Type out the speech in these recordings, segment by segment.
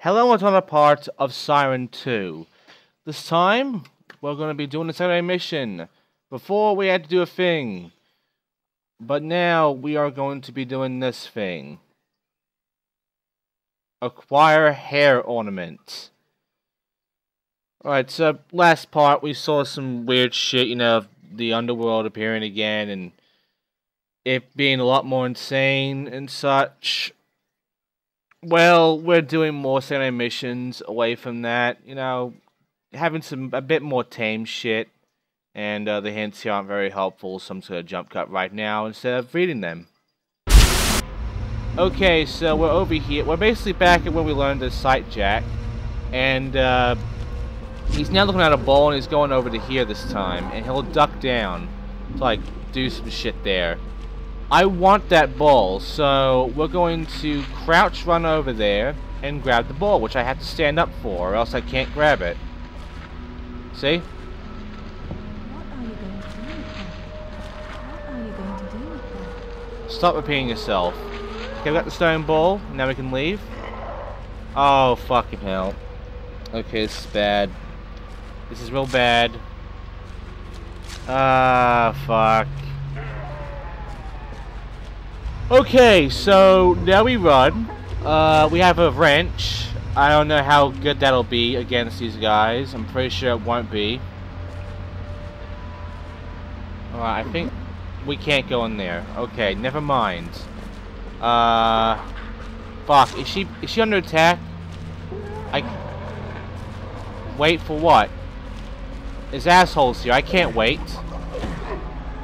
Hello and another part of Siren 2. This time, we're going to be doing a secondary mission. Before, we had to do a thing. But now, we are going to be doing this thing. Acquire hair ornament. Alright, so last part, we saw some weird shit, the underworld appearing again, and it being a lot more insane and such. Well, we're doing more secondary missions away from that, having a bit more tame shit, and the hints here aren't very helpful, so I'm just going to jump cut right now instead of reading them. Okay, so we're over here. We're basically back at where we learned the sight jack, and he's now looking at a bowl, and he's going over to here this time, and he'll duck down to, do some shit there. I want that ball, so we're going to crouch run over there and grab the ball, which I have to stand up for, or else I can't grab it. See? What are you going to do with that? What are you going to do with that? Stop repeating yourself. Okay, we got the stone ball, now we can leave. Oh, fucking hell. Okay, this is bad. This is real bad. Fuck. Okay, so now we run. We have a wrench. I don't know how good that'll be against these guys. I'm pretty sure it won't be. Alright, I think we can't go in there. Okay, never mind. Fuck, is she under attack? Wait for what? There's assholes here. I can't wait.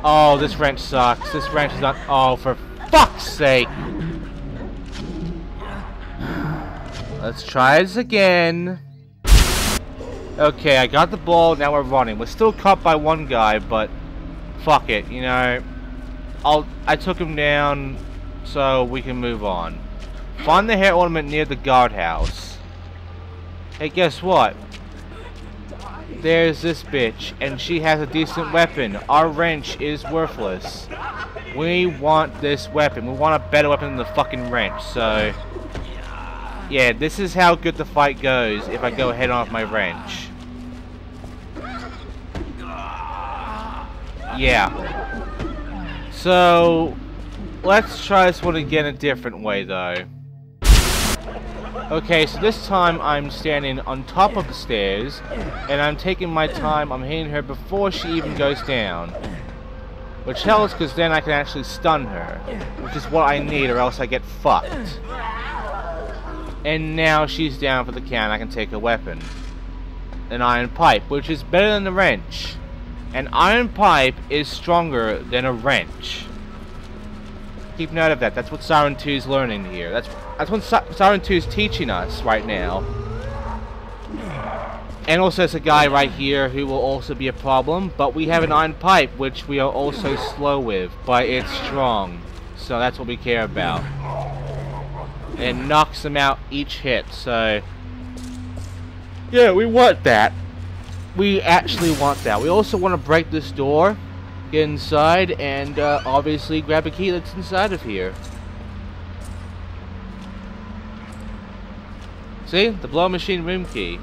Oh, this wrench sucks. This wrench is not. Oh, for fuck's sake! Let's try this again. Okay, I got the ball, now we're running. We're still caught by one guy, but fuck it, I took him down so we can move on. Find the hair ornament near the guardhouse. Hey, guess what? There's this bitch, and she has a decent weapon. Our wrench is worthless. We want this weapon. We want a better weapon than the fucking wrench, so... yeah, this is how good the fight goes if I go head on with my wrench. Yeah. So, let's try this one again a different way, though. Okay, so this time I'm standing on top of the stairs, and I'm taking my time, I'm hitting her before she even goes down. Which helps, because then I can actually stun her, which is what I need, or else I get fucked. And now she's down for the count, I can take a weapon. An iron pipe, which is better than the wrench. An iron pipe is stronger than a wrench. Keep note of that. That's what Siren 2 is learning here. That's what Siren 2 is teaching us right now. And also there's a guy right here who will also be a problem. But we have an iron pipe, which we are also slow with. But it's strong. So that's what we care about. And it knocks them out each hit. So, yeah, we want that. We actually want that. We also want to break this door. Get inside and obviously grab a key that's inside of here. See? The blow machine room key.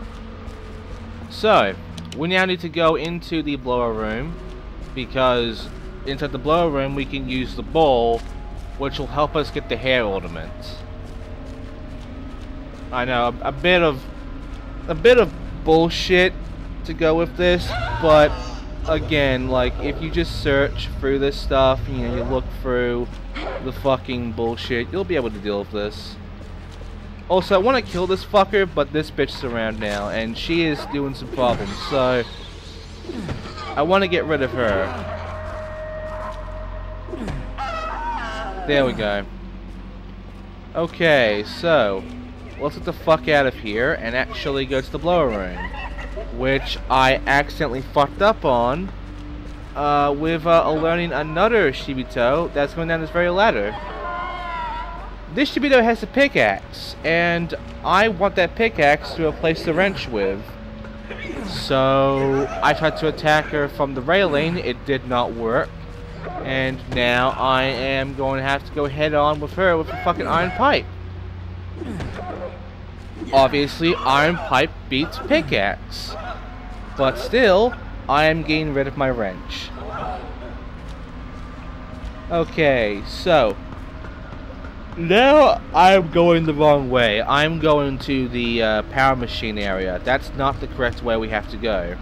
So, we now need to go into the blower room, because inside the blower room we can use the ball, which will help us get the hair ornament. I know, a bit of bullshit to go with this, but again, if you just search through this stuff, you look through the fucking bullshit, you'll be able to deal with this. Also, I want to kill this fucker, but this bitch is around now, and she is doing some problems, so I want to get rid of her. There we go. Okay, so let's get the fuck out of here and actually go to the blower room, which I accidentally fucked up on with learning another Shibito that's going down this very ladder. This Shibito has a pickaxe, and I want that pickaxe to replace the wrench with. So I tried to attack her from the railing, it did not work. And now I am going to have to go head on with her with a fucking iron pipe. Obviously, iron pipe beats pickaxe. But still, I am getting rid of my wrench. Okay, so now I'm going the wrong way. I'm going to the power machine area. That's not the correct way we have to go.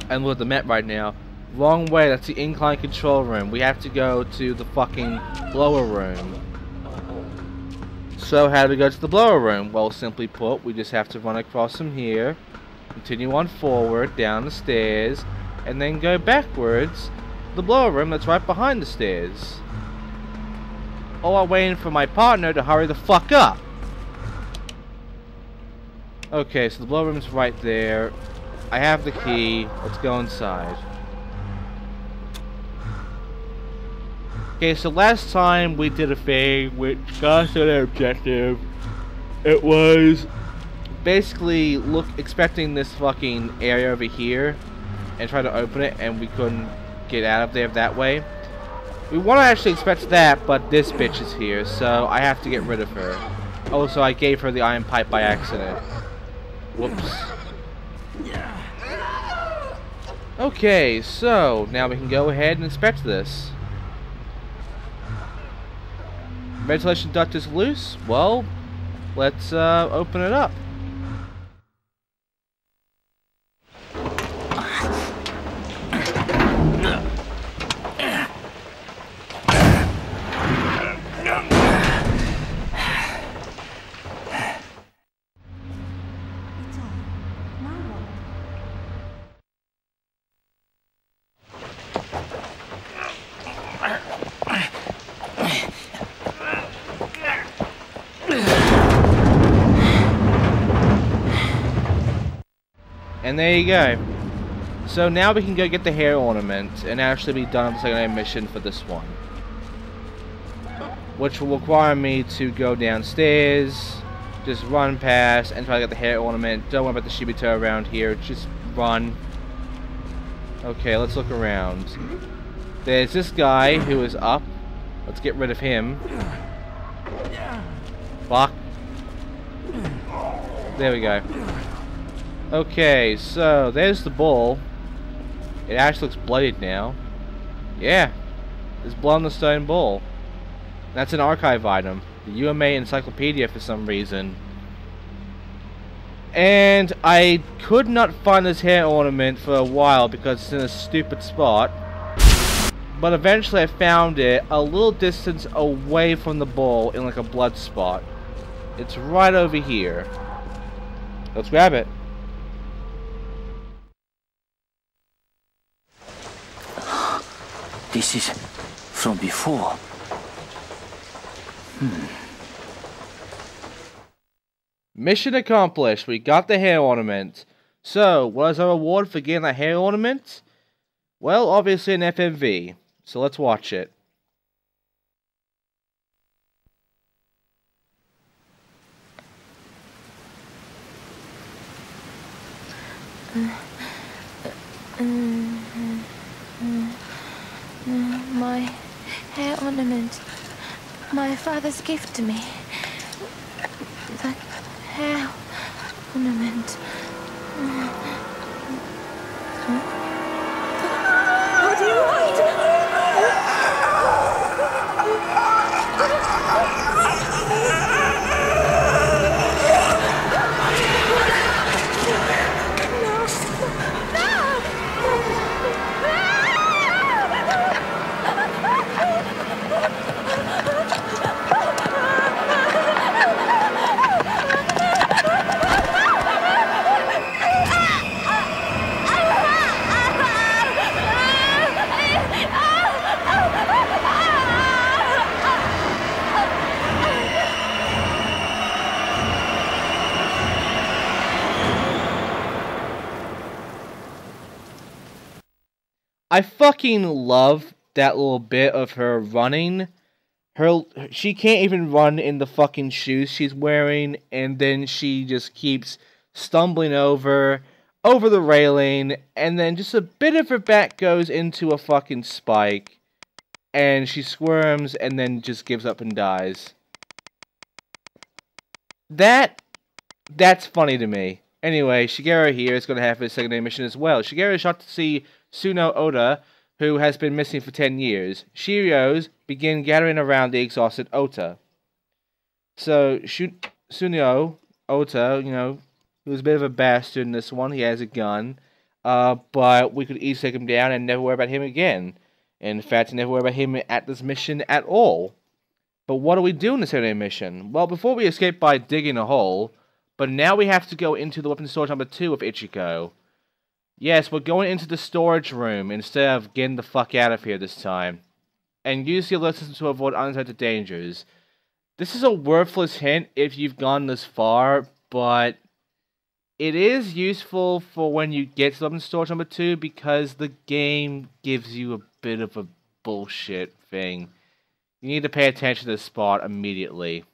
And look at the map right now. Wrong way, that's the incline control room. We have to go to the fucking blower room. So how do we go to the blower room? Well, simply put, we just have to run across from here, continue on forward, down the stairs, and then go backwards to the blower room that's right behind the stairs. All while waiting for my partner to hurry the fuck up. Okay, so the blower room's right there. I have the key. Let's go inside. Okay, so last time we did a thing which got us an objective. It was basically expecting this fucking area over here and try to open it, and we couldn't get out of there that way. We want to actually expect that, but this bitch is here, so I have to get rid of her. Also, I gave her the iron pipe by accident. Whoops. Okay, so now we can go ahead and inspect this. Ventilation duct is loose. Well, let's open it up. And there you go. So now we can go get the hair ornament and actually be done with the secondary mission for this one. Which will require me to go downstairs, just run past and try to get the hair ornament. Don't worry about the Shibito around here, just run. Okay, let's look around. There's this guy who is up. Let's get rid of him. Fuck. There we go. Okay, so there's the bowl. It actually looks bloodied now. Yeah, there's blood on the stone bowl. That's an archive item. The UMA Encyclopedia for some reason. And I could not find this hair ornament for a while because it's in a stupid spot. But eventually I found it a little distance away from the bowl in like a blood spot. It's right over here. Let's grab it. This is from before. Mission accomplished. We got the hair ornament. So, what is our reward for getting that hair ornament? Well, obviously an FMV. So let's watch it. My hair ornament. My father's gift to me. The hair ornament. What do you want? I fucking love that little bit of her running. She can't even run in the fucking shoes she's wearing, and then she just keeps stumbling over the railing, and then just a bit of her back goes into a fucking spike, and she squirms and then just gives up and dies. That's funny to me. Anyway, Shigeru here is going to have his secondary mission as well. Shigeru is shot to see Suno Oda, who has been missing for 10 years. Shirio's begin gathering around the exhausted Ota. So, Suno Ota, you know, he was a bit of a bastard in this one. He has a gun. But we could easily take him down and never worry about him again. In fact, never worry about him at this mission at all. But what do we do in the secondary mission? Well, before we escape by digging a hole, but now we have to go into the weapon storage number 2 with Ichiko. Yes, we're going into the storage room instead of getting the fuck out of here this time. And use the alert system to avoid unintended dangers. This is a worthless hint if you've gone this far, but it is useful for when you get to weapon storage number 2 because the game gives you a bit of a bullshit thing. You need to pay attention to this spot immediately.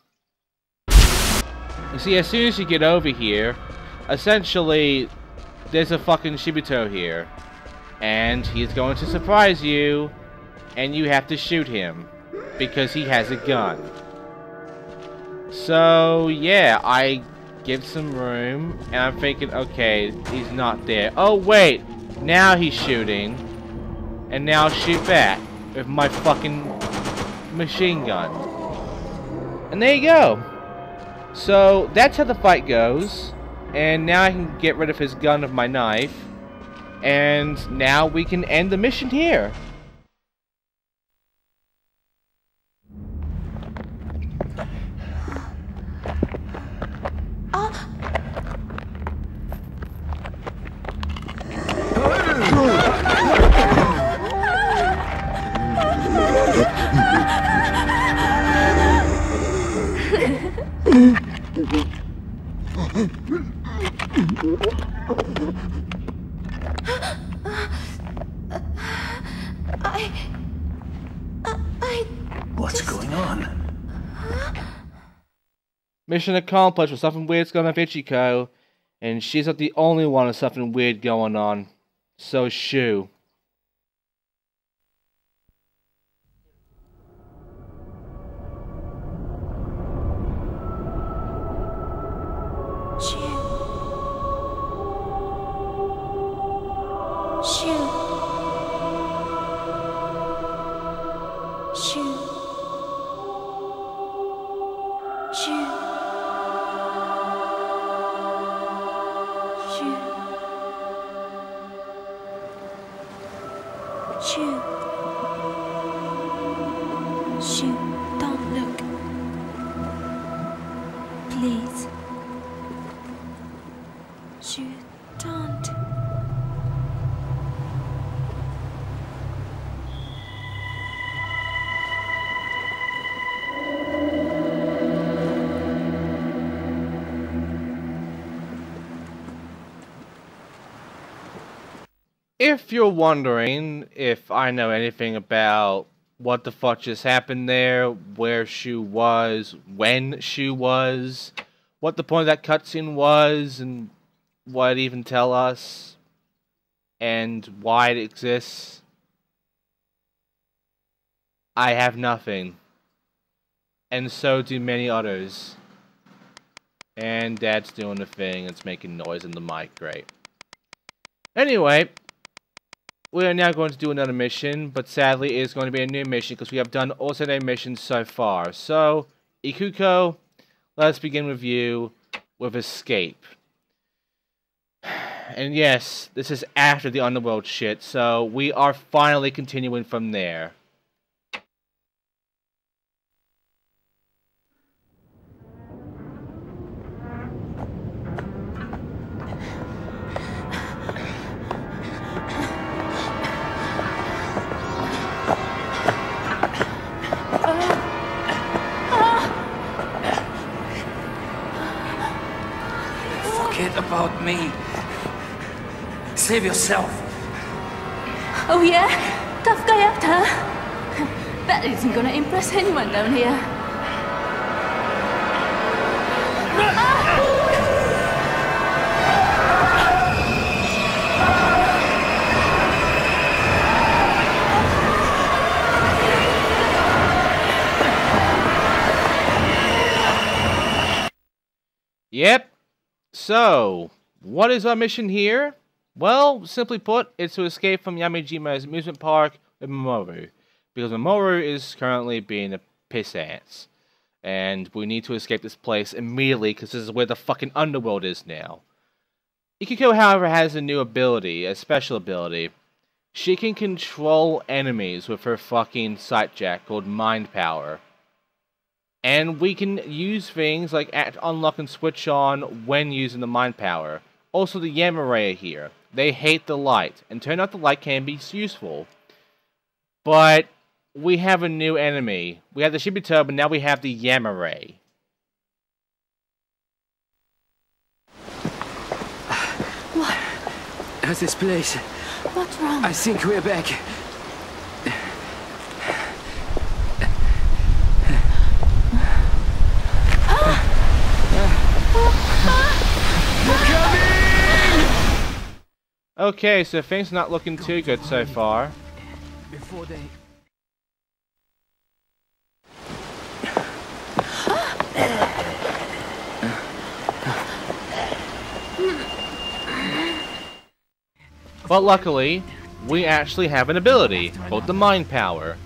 You see, as soon as you get over here, essentially, there's a fucking Shibito here. And he's going to surprise you, and you have to shoot him, because he has a gun. So, yeah, I give some room, and I'm thinking, okay, he's not there. Oh, wait, now he's shooting, and now I'll shoot back with my fucking machine gun. And there you go. So, that's how the fight goes. And now I can get rid of his gun with my knife. And now we can end the mission here. What's going on? Mission accomplished with something weird's going on with Ichiko, and she's not the only one with something weird going on. So shoo. Don't look. Please. Shoo, don't. If you're wondering if I know anything about what the fuck just happened there, where Shu was, when Shu was, what the point of that cutscene was, and what it even tell us, and why it exists, I have nothing. And so do many others. And Dad's doing the thing, it's making noise in the mic, great. Anyway, we are now going to do another mission, but sadly it is going to be a new mission because we have done all 7 missions so far. So, Ikuko, let's begin with you with Escape. And yes, this is after the Underworld shit, so we are finally continuing from there. About me. Save yourself. Oh yeah? Tough guy actor? That isn't gonna impress anyone down here. Yep. So, what is our mission here? Well, simply put, it's to escape from Yamijima's amusement park with Mamoru. Because Mamoru is currently being a piss-ass. And we need to escape this place immediately because this is where the fucking underworld is now. Ikiko, however, has a new ability, a special ability. She can control enemies with her fucking sight jack called Mind Power. And we can use things like unlock and switch on when using the Mind Power. Also, the Yamare here. They hate the light, and turn out the light can be useful. But we have a new enemy. We have the Shibito, but now we have the Yamare. What? How's this place? What's wrong? I think we're back. Okay, so things not looking too good so far. Before they... But luckily, we actually have an ability called the Mind Power.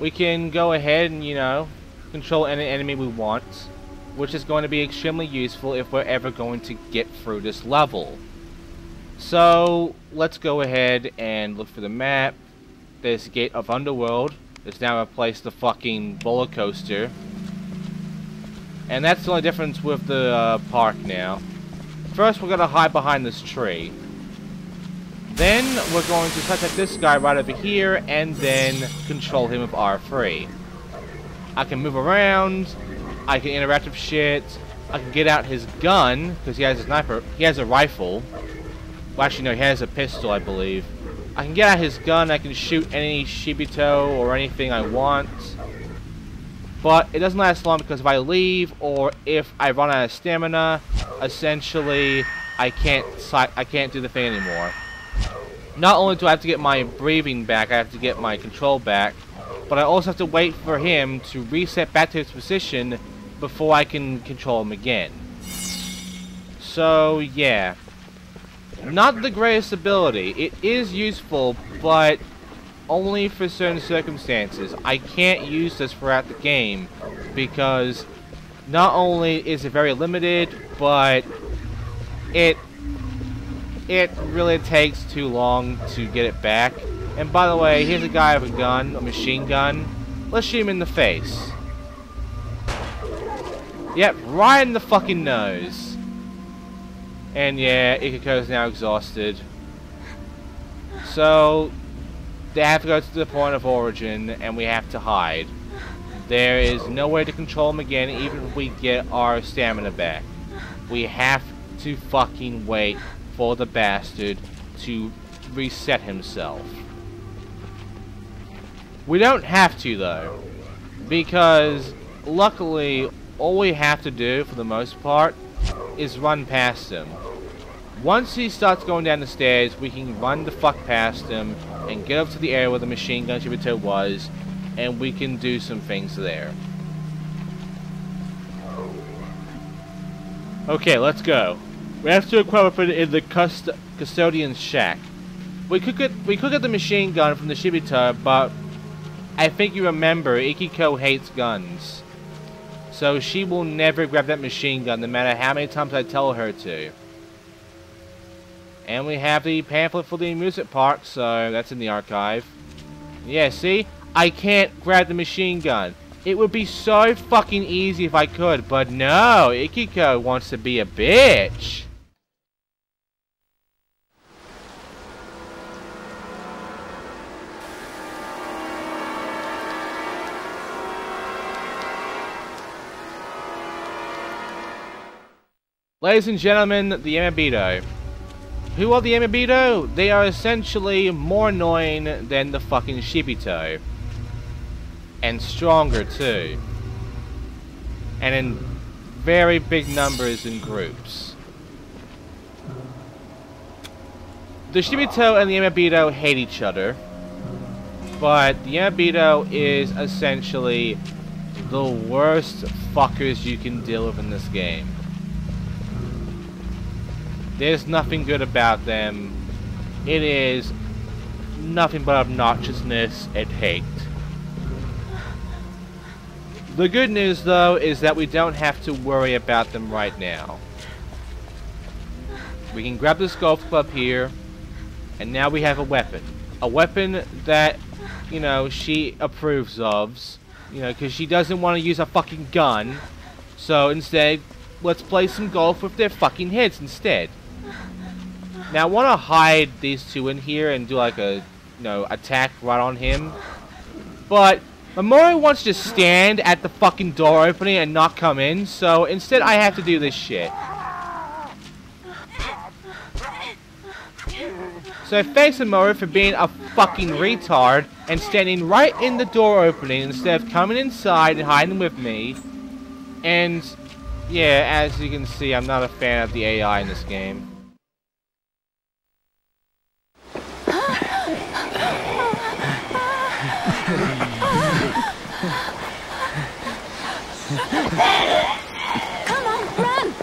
We can go ahead and, you know, control any enemy we want, which is going to be extremely useful if we're ever going to get through this level. So, let's go ahead and look for the map. There's Gate of Underworld. It's now replaced the fucking roller coaster. And that's the only difference with the park now. First, we're going to hide behind this tree. Then, we're going to touch at this guy right over here, and then control him with R3. I can move around, I can interact with shit, I can get out his gun, because he has a sniper, he has a rifle. Well, actually, no, he has a pistol, I believe. I can get out his gun, I can shoot any Shibito or anything I want. But it doesn't last long because if I leave or if I run out of stamina, essentially, I can't do the thing anymore. Not only do I have to get my breathing back, I have to get my control back, but I also have to wait for him to reset back to his position before I can control him again. So, yeah. Not the greatest ability. It is useful, but only for certain circumstances. I can't use this throughout the game because not only is it very limited, but it really takes too long to get it back. And by the way, here's a guy with a gun, a machine gun. Let's shoot him in the face. Yep, right in the fucking nose. And yeah, Ikiko's now exhausted. So, they have to go to the point of origin, and we have to hide. There is no way to control him again, even if we get our stamina back. We have to fucking wait for the bastard to reset himself. We don't have to, though, because luckily, all we have to do, for the most part, is run past him. Once he starts going down the stairs, we can run the fuck past him and get up to the area where the machine gun Shibito was, and we can do some things there. Okay, let's go. We have to equip it in the custodian's shack. We could get the machine gun from the Shibito, but I think you remember Ikiko hates guns. So she will never grab that machine gun no matter how many times I tell her to. And we have the pamphlet for the amusement park, so that's in the archive. Yeah, see? I can't grab the machine gun. It would be so fucking easy if I could, but no, Ikiko wants to be a bitch. Ladies and gentlemen, the Yamibito. Who are the Yamibito? They are essentially more annoying than the fucking Shibito. And stronger too. And in very big numbers in groups. The Shibito and the Yamibito hate each other. But the Yamibito is essentially the worst fuckers you can deal with in this game. There's nothing good about them. It is nothing but obnoxiousness and hate. The good news, though, is that we don't have to worry about them right now. We can grab this golf club here, and now we have a weapon. A weapon that, you know, she approves of, you know, because she doesn't want to use a fucking gun. So instead, let's play some golf with their fucking heads instead. Now I want to hide these two in here and do like a, you know, attack right on him. But Mamoru wants to just stand at the fucking door opening and not come in, so instead I have to do this shit. So thanks Mamoru for being a fucking retard and standing right in the door opening instead of coming inside and hiding with me. And yeah, as you can see, I'm not a fan of the AI in this game. Come on, run!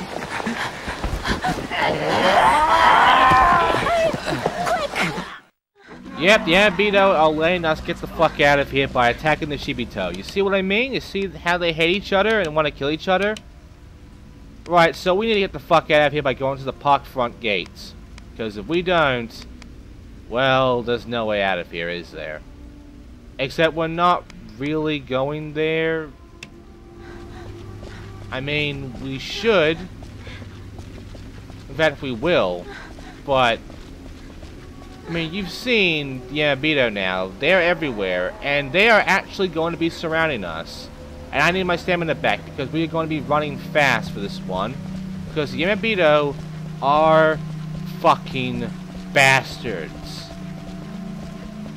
Yep, the Yamibito are letting us get the fuck out of here by attacking the Shibito. You see what I mean? You see how they hate each other and want to kill each other? Right, so we need to get the fuck out of here by going to the park front gates. Because if we don't, well, there's no way out of here, is there? Except we're not really going there. I mean, we should. In fact, we will. But I mean, you've seen Yamibito now. They're everywhere, and they are actually going to be surrounding us. And I need my stamina back because we are going to be running fast for this one. Because Yamibito are fucking bastards.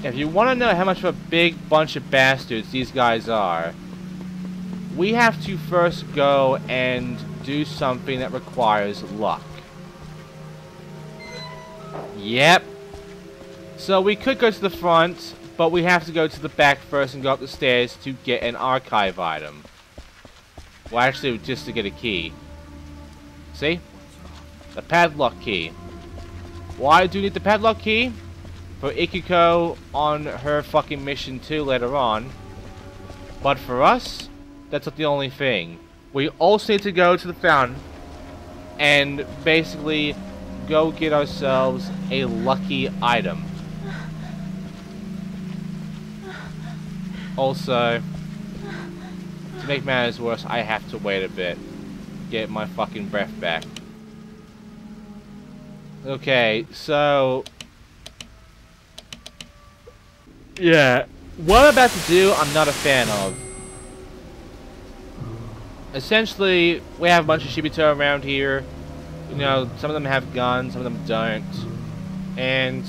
If you want to know how much of a big bunch of bastards these guys are, we have to first go and do something that requires luck. Yep. So we could go to the front, but we have to go to the back first and go up the stairs to get an archive item. Well, actually, just to get a key. See? The padlock key. Why do you need the padlock key? For Ikiko on her fucking mission too later on. But for us, that's not the only thing. We also need to go to the fountain and basically go get ourselves a lucky item. Also, to make matters worse, I have to wait a bit. Get my fucking breath back. Okay, so yeah, what I'm about to do, I'm not a fan of. Essentially, we have a bunch of Shibito around here. You know, some of them have guns, some of them don't. And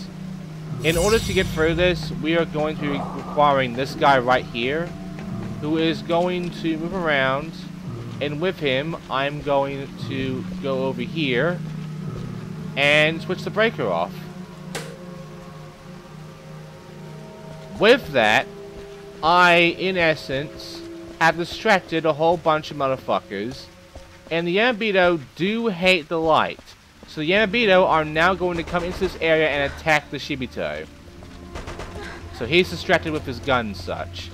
in order to get through this, we are going to be requiring this guy right here, who is going to move around. And with him, I'm going to go over here and switch the breaker off. With that, I, in essence, have distracted a whole bunch of motherfuckers, and the Yamibito do hate the light. So the Yamibito are now going to come into this area and attack the Shibito. So he's distracted with his gun and such.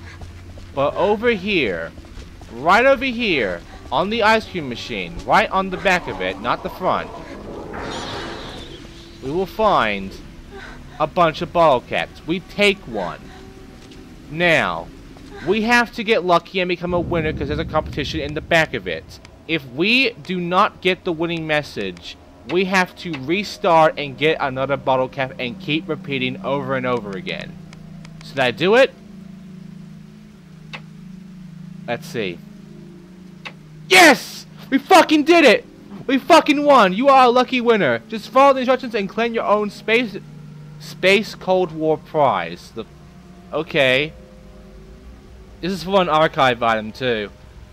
But over here, right over here, on the ice cream machine, right on the back of it, not the front, we will find a bunch of bottle caps. We take one. Now, we have to get lucky and become a winner because there's a competition in the back of it. If we do not get the winning message, we have to restart and get another bottle cap and keep repeating over and over again. So did I do it? Let's see. Yes! We fucking did it! We fucking won! You are a lucky winner. Just follow the instructions and claim your own Space Cold War prize. Okay. This is for an archive item too.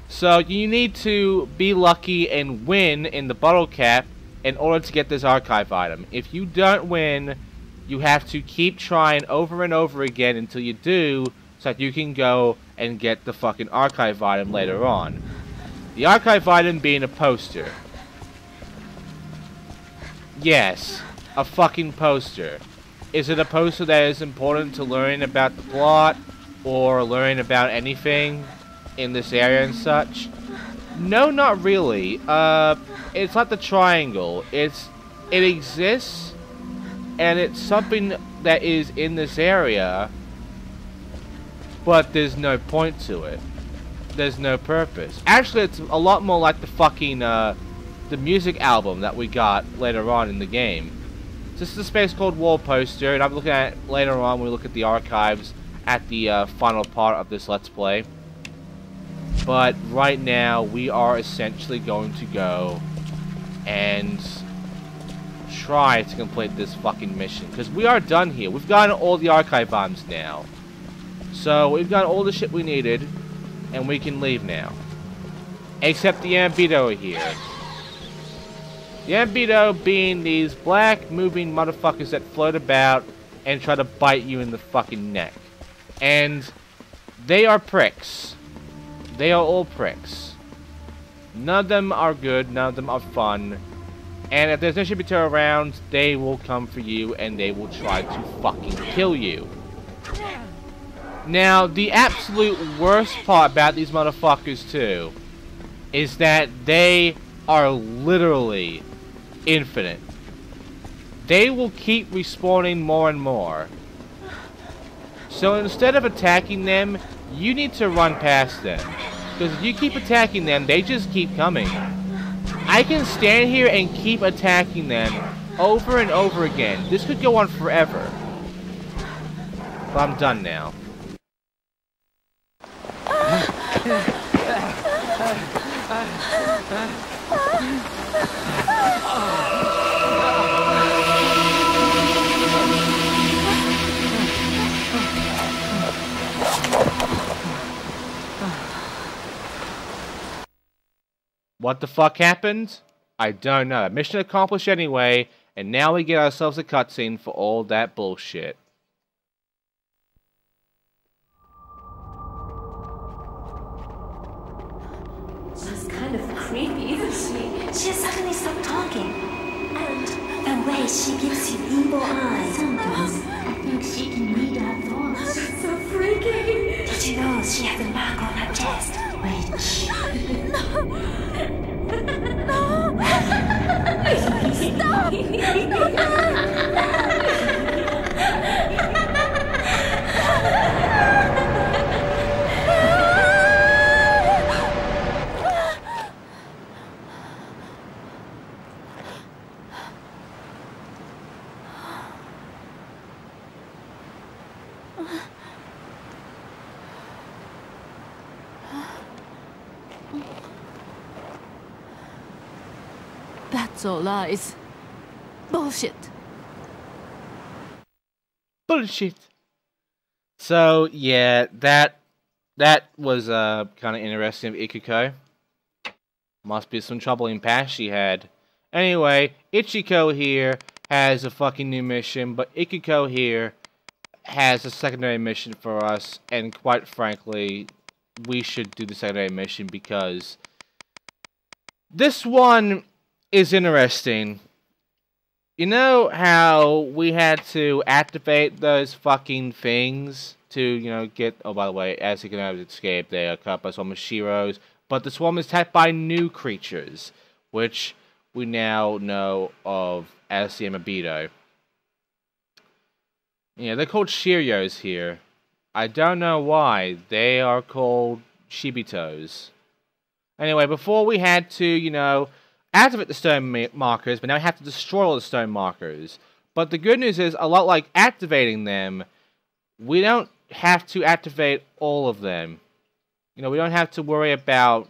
So you need to be lucky and win in the bottle cap in order to get this archive item. If you don't win, you have to keep trying over and over again until you do, so that you can go and get the fucking archive item later on. The archive item being a poster. Yes, a fucking poster. Is it a poster that is important to learn about the plot or learn about anything in this area and such? No, not really. It's like the triangle. It exists, and it's something that is in this area, but there's no point to it. There's no purpose. Actually, it's a lot more like the fucking, the music album that we got later on in the game. This is a Space Cold War poster, and I'm looking at it later on when we look at the archives at the final part of this Let's Play. But right now, we are essentially going to go and try to complete this fucking mission. Because we are done here. We've gotten all the archive bombs now. So, we've got all the shit we needed, and we can leave now. Except the Yamibito are here. The Yamibito being these black moving motherfuckers that float about and try to bite you in the fucking neck. And they are pricks. They are all pricks. None of them are good, none of them are fun. And if there's no Shibito around, they will come for you and they will try to fucking kill you. Now, the absolute worst part about these motherfuckers too is that they are literally infinite. They will keep respawning more and more. So instead of attacking them, you need to run past them. Because if you keep attacking them, they just keep coming. I can stand here and keep attacking them over and over again. This could go on forever. But I'm done now. What the fuck happened? I don't know. Mission accomplished anyway, and now we get ourselves a cutscene for all that bullshit. She's kind of creepy, isn't she? She suddenly stopped talking. And the way she gives you evil eyes. Sometimes I think she can read our thoughts. That's so freaky. Did you know she has a mark on her chest? Which... No! Stop! That's all lies. Bullshit. Bullshit. So, yeah, that was kind of interesting of Ikiko. Must be some troubling past she had. Anyway, Ichiko here has a fucking new mission, but Ikiko here has a secondary mission for us, and quite frankly, we should do the secondary mission because this one is interesting. You know how we had to activate those fucking things to, you know, get... Oh, by the way, as you can have escaped, they are caught by some Shiros, but the swarm is attacked by new creatures, which we now know of as the Yamibito. Yeah, they're called Shiryos here. I don't know why. They are called Shibitos. Anyway, before we had to, you know, activate the stone markers, but now we have to destroy all the stone markers. But the good news is, a lot like activating them, we don't have to activate all of them. You know, we don't have to worry about,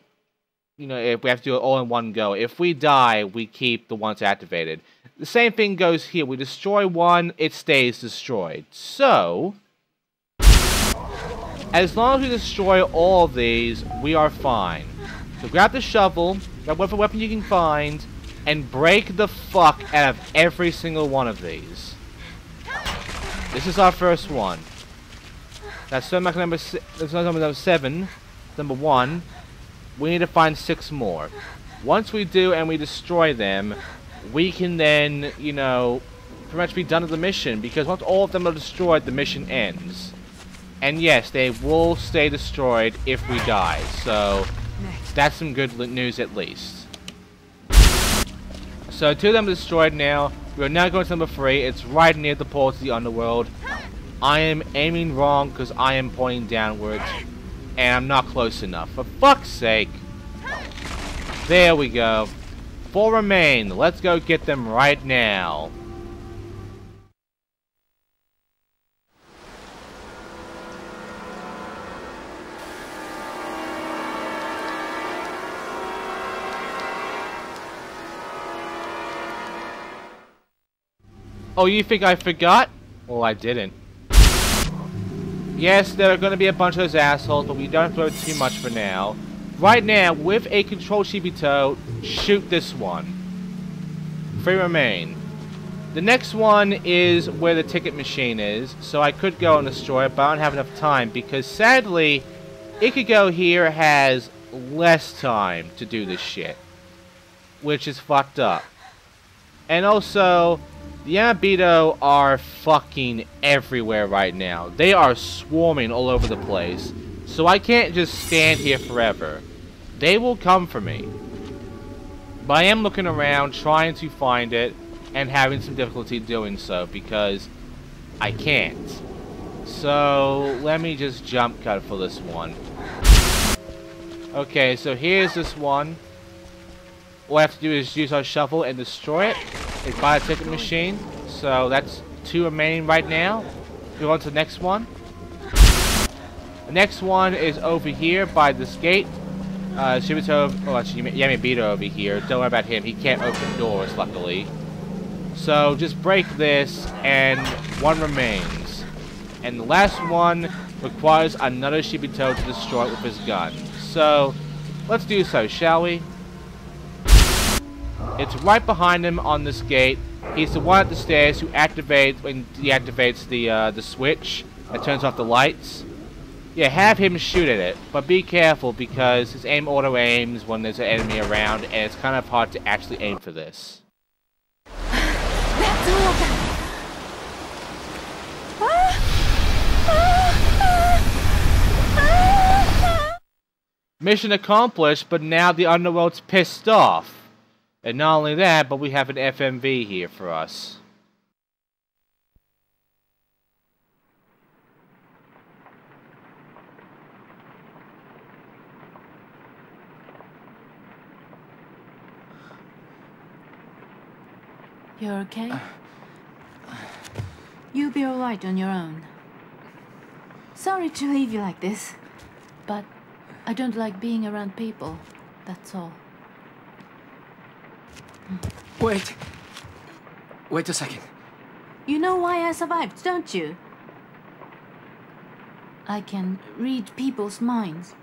you know, if we have to do it all in one go. If we die, we keep the ones activated. The same thing goes here. We destroy one, it stays destroyed. So, as long as we destroy all of these, we are fine. So grab the shovel, grab whatever weapon you can find, and break the fuck out of every single one of these. This is our first one. That's stone marker number 7. Number 1. We need to find 6 more. Once we do and we destroy them, we can then, you know, pretty much be done with the mission. Because once all of them are destroyed, the mission ends. And yes, they will stay destroyed if we die. So, that's some good news at least. So, 2 of them are destroyed now. We are now going to number 3. It's right near the portal to the underworld. I am aiming wrong because I am pointing downwards. And I'm not close enough. For fuck's sake. There we go. 4 remain. Let's go get them right now. Oh, you think I forgot? Well, I didn't. Yes, there are going to be a bunch of those assholes, but we don't throw too much for now. Right now, with a controlled Shibito, shoot this one. 3 remain. The next one is where the ticket machine is, so I could go and destroy it, but I don't have enough time, because sadly, Ichigo here has less time to do this shit. Which is fucked up. And also, the Yamibito are fucking everywhere right now. They are swarming all over the place. So I can't just stand here forever. They will come for me. But I am looking around, trying to find it, and having some difficulty doing so, because I can't. So, let me just jump cut for this one. Okay, so here's this one. All I have to do is use our shovel and destroy it. It's by a ticket machine. So that's 2 remaining right now. Go on to the next one. The next one is over here by this gate. Shibito, oh actually Yamibito over here. Don't worry about him. He can't open doors, luckily. So just break this and 1 remains. And the last one requires another Shibito to destroy it with his gun. So let's do so, shall we? It's right behind him on this gate. He's the one at the stairs who activates when deactivates the switch that turns off the lights. Yeah, have him shoot at it, but be careful because his aim auto aims when there's an enemy around, and it's kind of hard to actually aim for this. That's all of them. Mission accomplished, but now the underworld's pissed off. And not only that, but we have an FMV here for us. You're okay? You'll be alright on your own. Sorry to leave you like this, but I don't like being around people, that's all. Wait. Wait a second. You know why I survived, don't you? I can read people's minds.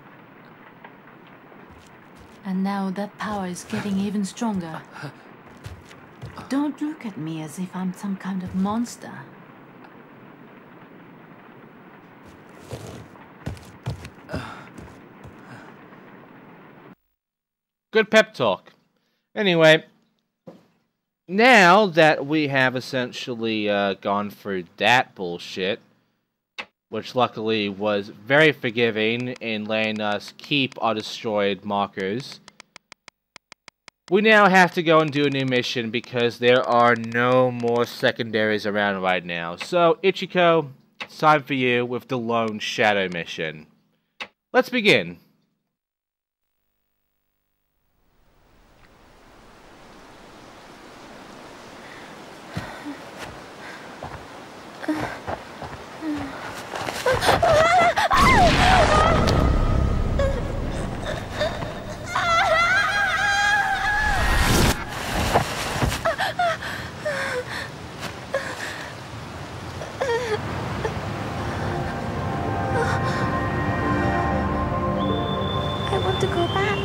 And now that power is getting even stronger. Don't look at me as if I'm some kind of monster. Good pep talk. Anyway, now that we have essentially gone through that bullshit, which luckily was very forgiving in letting us keep our destroyed markers, we now have to go and do a new mission because there are no more secondaries around right now. So, Ichiko, it's time for you with the Lone Shadow mission. Let's begin. I want to go back.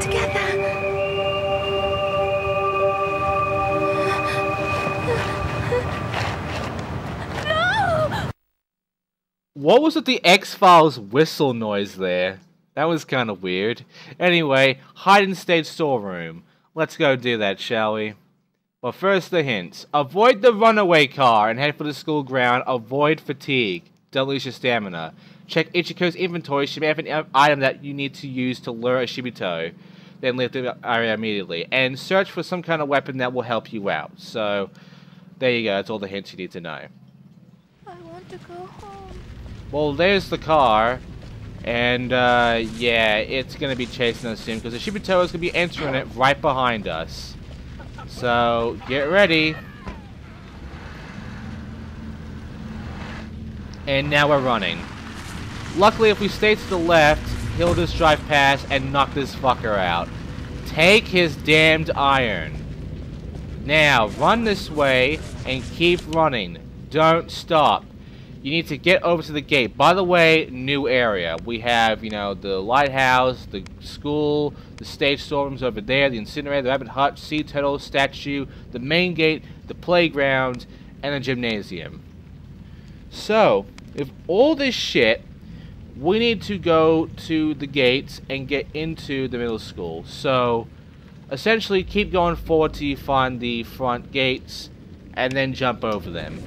Together. What was with the X-Files whistle noise there? That was kind of weird. Anyway, hide and stage storeroom. Let's go do that, shall we? Well, first the hints. Avoid the runaway car and head for the school ground. Avoid fatigue. Don't lose your stamina. Check Ichiko's inventory. She may have an item that you need to use to lure a Shibito. Then leave the area immediately. And search for some kind of weapon that will help you out. So, there you go. That's all the hints you need to know. I want to go home. Well, there's the car. And, yeah, it's going to be chasing us soon. Because the Shibito is going to be entering it right behind us. So, get ready. And now we're running. Luckily, if we stay to the left, he'll just drive past and knock this fucker out. Take his damned iron. Now, run this way and keep running. Don't stop. You need to get over to the gate. By the way, new area. We have, you know, the lighthouse, the school, the stage storms over there, the incinerator, the rabbit hutch, sea turtle, statue, the main gate, the playground, and the gymnasium. So, if all this shit, we need to go to the gates and get into the middle school. So, essentially, keep going forward till you find the front gates, and then jump over them.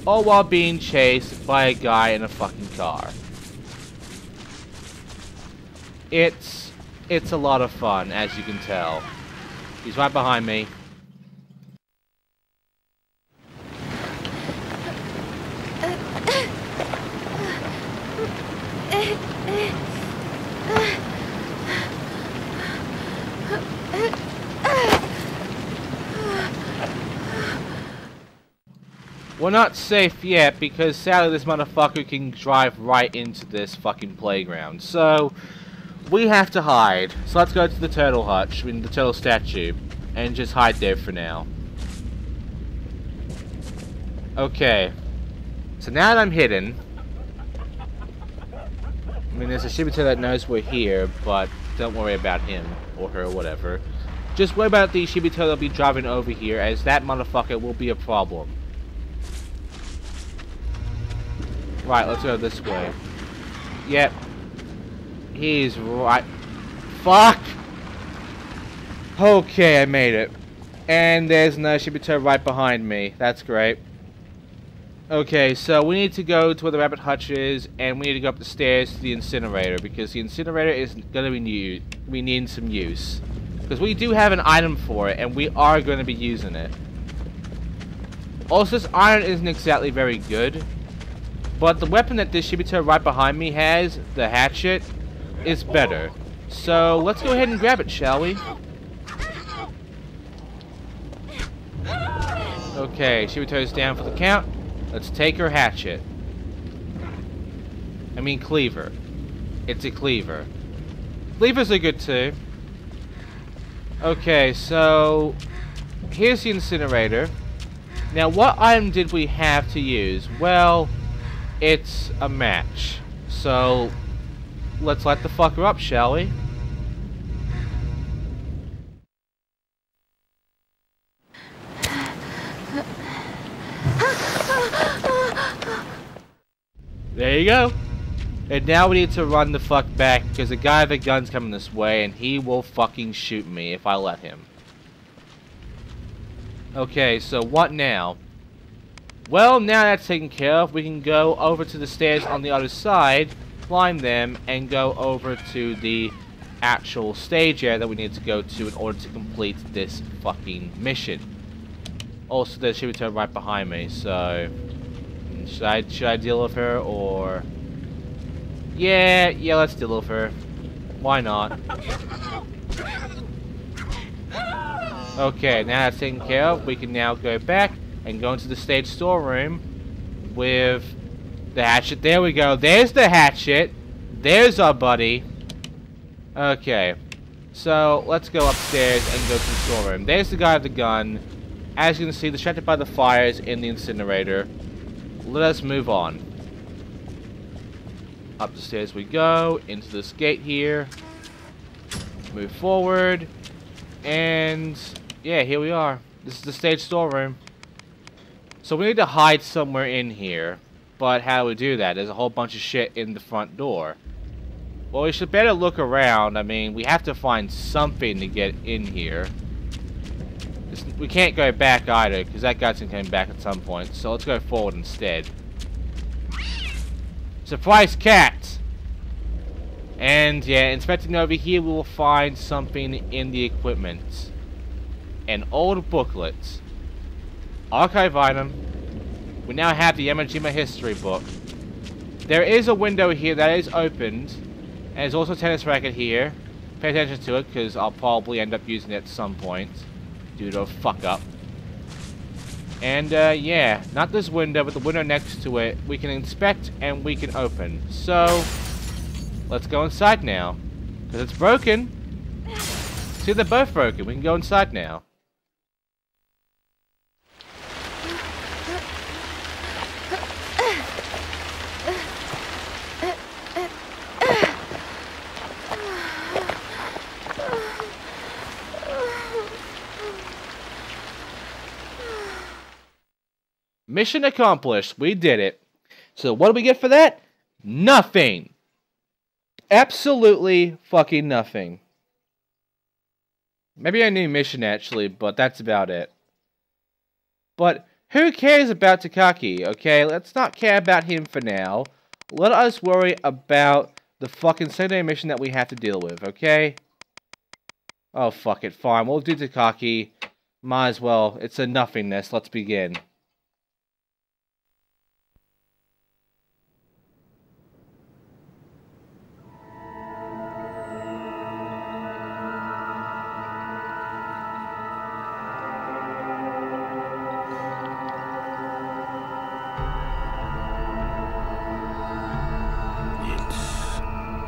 All while being chased by a guy in a fucking car. It's a lot of fun, as you can tell. He's right behind me. We're not safe yet because sadly this motherfucker can drive right into this fucking playground. So we have to hide. So let's go to the turtle hutch, the turtle statue, and just hide there for now. Okay. So now that I'm hidden, I mean there's a Shibito that knows we're here, but don't worry about him or her or whatever. Just worry about the Shibito that'll be driving over here, as that motherfucker will be a problem. Right, let's go this way. Yep. He's right. Fuck! Okay, I made it. And there's another Shibito right behind me. That's great. Okay, so we need to go to where the rabbit hutch is, and we need to go up the stairs to the incinerator, because the incinerator is going to be new. We need some use. Because we do have an item for it, and we are going to be using it. Also, this iron isn't exactly very good. But the weapon that this Shibito right behind me has, the hatchet, is better. So, let's go ahead and grab it, shall we? Okay, Shibito's down for the count. Let's take her hatchet. I mean cleaver. It's a cleaver. Cleavers are good too. Okay, so here's the incinerator. Now, what item did we have to use? Well, it's a match. So, let's light the fucker up, shall we? There you go. And now we need to run the fuck back, because the guy with the gun's coming this way, and he will fucking shoot me if I let him. Okay, so what now? Well, now that's taken care of, we can go over to the stairs on the other side, climb them, and go over to the actual stage area that we need to go to in order to complete this fucking mission. Also, there's Shibito right behind me, so should I deal with her, or yeah, let's deal with her. Why not? Okay, now that's taken care of, we can now go back and go into the stage storeroom with the hatchet. There we go. There's the hatchet. There's our buddy. Okay. So, let's go upstairs and go to the storeroom. There's the guy with the gun. As you can see, distracted by the fires in the incinerator. Let us move on. Up the stairs we go. Into this gate here. Move forward. And yeah, here we are. This is the stage storeroom. So we need to hide somewhere in here. But how do we do that? There's a whole bunch of shit in the front door. Well, we should better look around. I mean, we have to find something to get in here. We can't go back either, because that guy's coming back at some point. So let's go forward instead. Surprise cat! And yeah, inspecting over here, we will find something in the equipment. An old booklet. Archive item. We now have the Yamajima history book. There is a window here that is opened. And there's also a tennis racket here. Pay attention to it, because I'll probably end up using it at some point. Due to a fuck up. And yeah, not this window, but the window next to it. We can inspect and we can open. So, let's go inside now. Because it's broken. See, they're both broken. We can go inside now. Mission accomplished. We did it. So what do we get for that? Nothing. Absolutely fucking nothing. Maybe a new mission actually, but that's about it. But who cares about Takaki, okay? Let's not care about him for now. Let us worry about the fucking secondary mission that we have to deal with, okay? Oh, fuck it. Fine. We'll do Takaki. Might as well. It's a nothingness. Let's begin.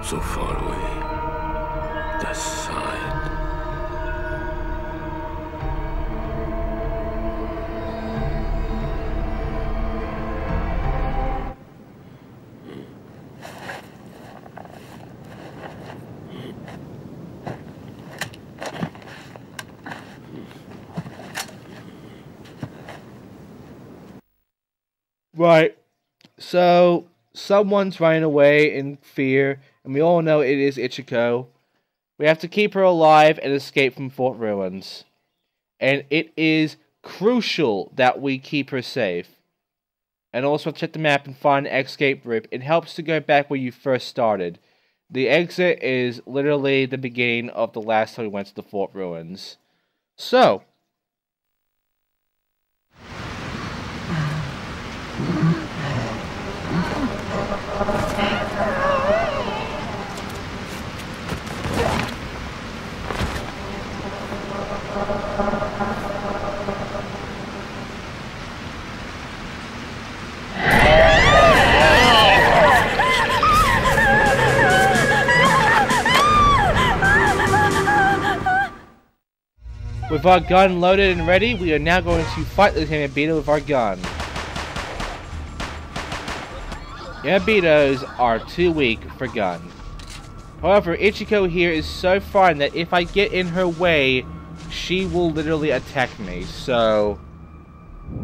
So far away. That side. Right. So, someone's running away in fear, and we all know it is Ichiko. We have to keep her alive and escape from Fort Ruins. And it is crucial that we keep her safe. And also check the map and find an escape route. It helps to go back where you first started. The exit is literally the beginning of the last time we went to the Fort Ruins. So, with our gun loaded and ready, we are now going to fight this Yamibito with our gun. Yamibitos are too weak for gun. However, Ichiko here is so fine that if I get in her way, she will literally attack me. So,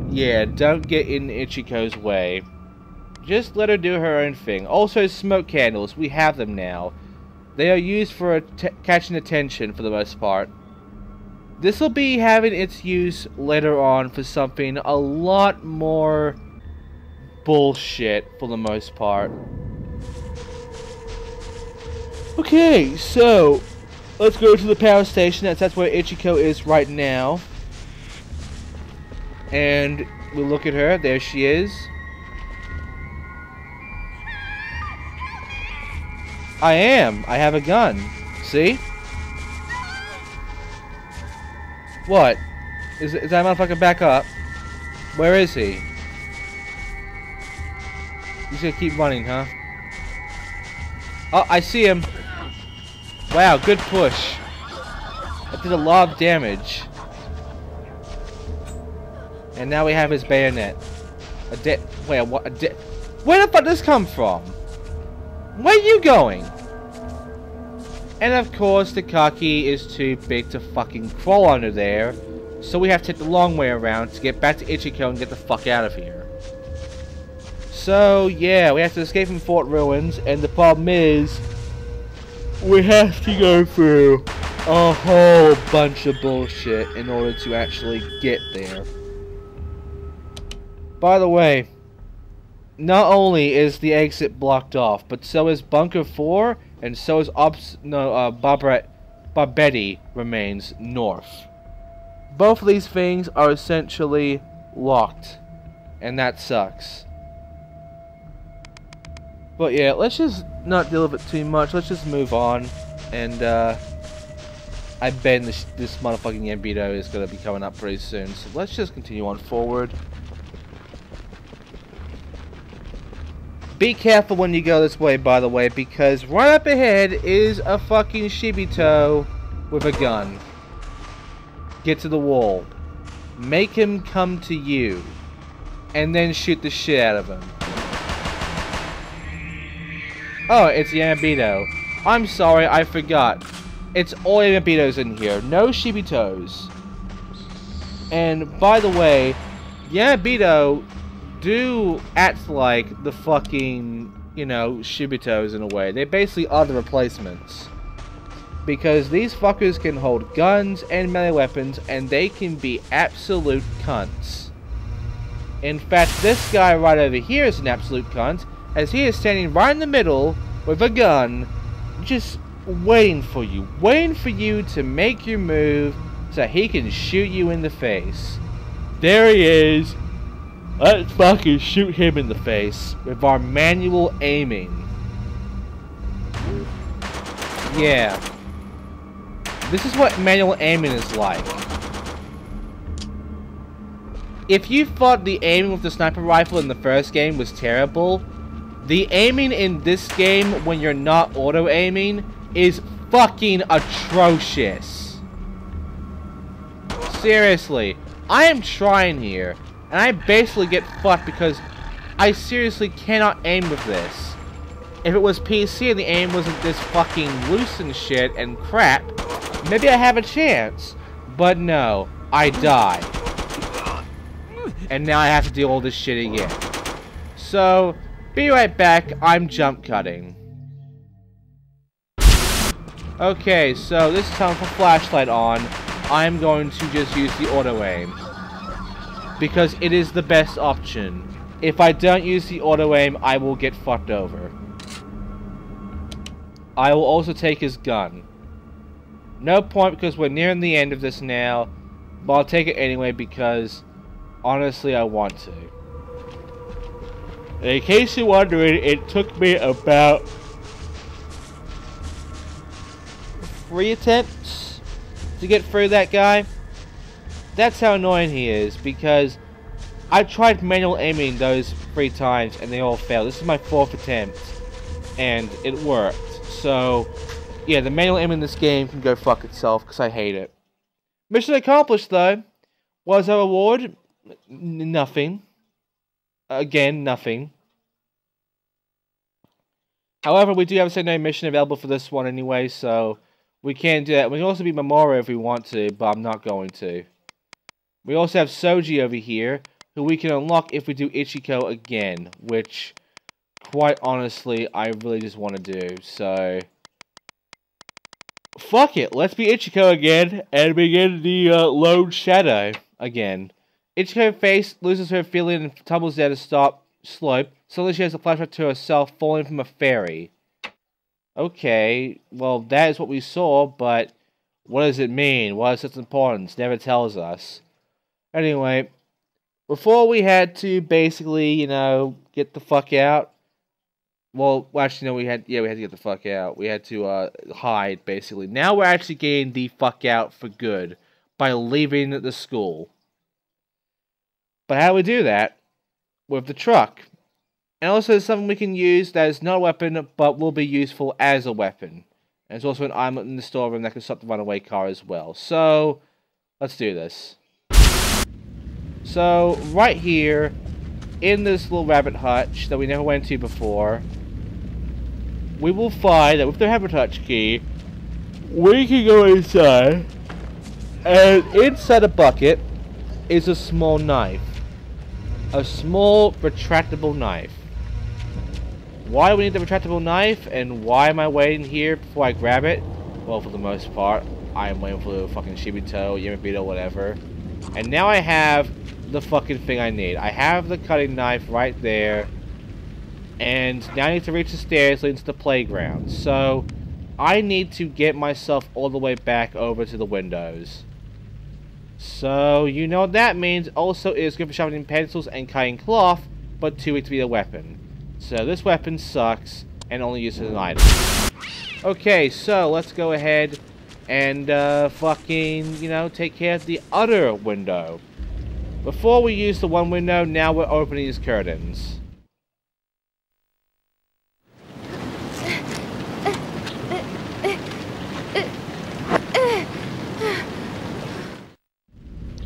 yeah, don't get in Ichiko's way. Just let her do her own thing. Also, smoke candles. We have them now. They are used for catching attention for the most part. This will be having its use later on for something a lot more bullshit for the most part. Okay, so let's go to the power station. That's where Ichiko is right now. And we'll look at her. There she is. I am. I have a gun. See? What? Is that motherfucker back up? Where is he? He's gonna keep running, huh? Oh, I see him. Wow, good push. That did a lot of damage. And now we have his bayonet. Wait, what? Where the fuck did this come from? Where are you going? And of course, the Takaki is too big to fucking crawl under there. So we have to take the long way around to get back to Ichiko and get the fuck out of here. So, yeah, we have to escape from Fort Ruins. And the problem is, we have to go through a whole bunch of bullshit in order to actually get there. By the way, not only is the exit blocked off, but so is Bunker 4, and so is Barbetti remains north. Both of these things are essentially locked, and that sucks. But yeah, let's just not deal with it too much. Let's just move on, and I bet this motherfucking Yamibito is gonna be coming up pretty soon. So let's just continue on forward. Be careful when you go this way, by the way, because right up ahead is a fucking Shibito with a gun. Get to the wall. Make him come to you. And then shoot the shit out of him. Oh, it's Yamibito. I'm sorry, I forgot. It's all Yamibitos in here. No Shibitos. And, by the way, Yamibito do act like the fucking, you know, Shibitos in a way. They basically are the replacements. Because these fuckers can hold guns and melee weapons, and they can be absolute cunts. In fact, this guy right over here is an absolute cunt, as he is standing right in the middle with a gun, just waiting for you to make your move so he can shoot you in the face. There he is. Let's fucking shoot him in the face with our manual aiming. Yeah. This is what manual aiming is like. If you thought the aiming with the sniper rifle in the first game was terrible, the aiming in this game when you're not auto-aiming is fucking atrocious. Seriously, I am trying here, and I basically get fucked because I seriously cannot aim with this. If it was PC and the aim wasn't this fucking loose and shit and crap, maybe I have a chance. But no, I die. And now I have to deal with all this shit again. So, be right back, I'm jump cutting. Okay, so this time with a flashlight on, I'm going to just use the auto aim. Because it is the best option. If I don't use the auto aim, I will get fucked over. I will also take his gun. No point because we're nearing the end of this now, but I'll take it anyway because honestly I want to. In case you're wondering, it took me about 3 attempts to get through that guy. That's how annoying he is, because I tried manual aiming those 3 times and they all failed. This is my 4th attempt, and it worked. So, yeah, the manual aim in this game can go fuck itself, because I hate it. Mission accomplished, though. Was our reward? Nothing. Again, nothing. However, we do have a secondary mission available for this one anyway, so we can do that. We can also beat Mamoru if we want to, but I'm not going to. We also have Soji over here, who we can unlock if we do Ichiko again, which, quite honestly, I really just want to do, so fuck it, let's be Ichiko again, and begin the Lone Shadow again. Ichiko's face loses her feeling and tumbles down a steep slope. Suddenly she has a flashback to herself falling from a ferry. Okay, well that is what we saw, but what does it mean? What is its importance? Never tells us. Anyway, before we had to basically, you know, get the fuck out. Well, actually, no, we had to get the fuck out. We had to hide, basically. Now we're actually getting the fuck out for good by leaving the school. But how do we do that? With the truck. And also there's something we can use that is not a weapon, but will be useful as a weapon. And there's also an item in the storeroom that can stop the runaway car as well. So, let's do this. So, right here, in this little rabbit hutch that we never went to before, we will find that with the rabbit hutch key, we can go inside, and inside a bucket is a small knife. A small, retractable knife. Why do we need the retractable knife, and why am I waiting here before I grab it? Well, for the most part, I am waiting for the fucking Shibito, Yamibito, whatever. And now I have the fucking thing I need. I have the cutting knife right there. And now I need to reach the stairs leading to the playground. So, I need to get myself all the way back over to the windows. So, you know what that means. Also, it's good for sharpening pencils and cutting cloth, but too weak to be a weapon. So, this weapon sucks, and only uses an item. Okay, so, let's go ahead and, fucking, you know, take care of the other window. Before we use the one window, now we're opening these curtains.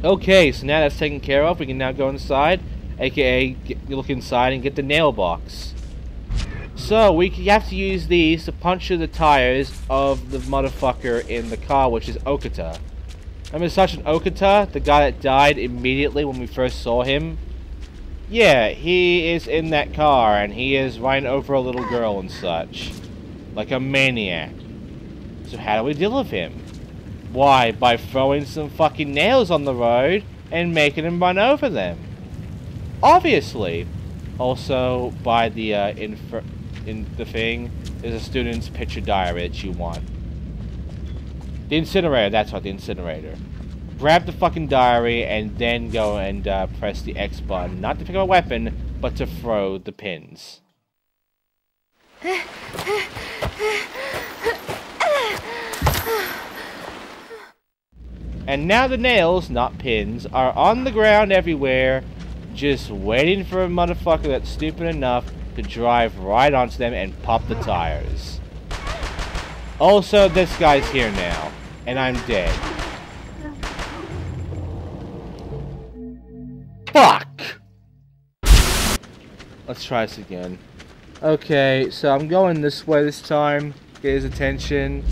Okay, so now that's taken care of, we can now go inside, aka look inside and get the nail box. So, we have to use these to puncture the tires of the motherfucker in the car, which is Okata. Remember such an Okata, the guy that died immediately when we first saw him? Yeah, he is in that car, and he is running over a little girl and such. Like a maniac. So how do we deal with him? Why, by throwing some fucking nails on the road and making him run over them. Obviously. Also, by the in the thing, there's a student's picture diary that you want. The incinerator, that's right, the incinerator. Grab the fucking diary and then go and press the X button. Not to pick up a weapon, but to throw the pins. And now the nails, not pins, are on the ground everywhere, just waiting for a motherfucker that's stupid enough to drive right onto them and pop the tires. Also, this guy's here now, and I'm dead. Fuck! Let's try this again. Okay, so I'm going this way this time. Get his attention.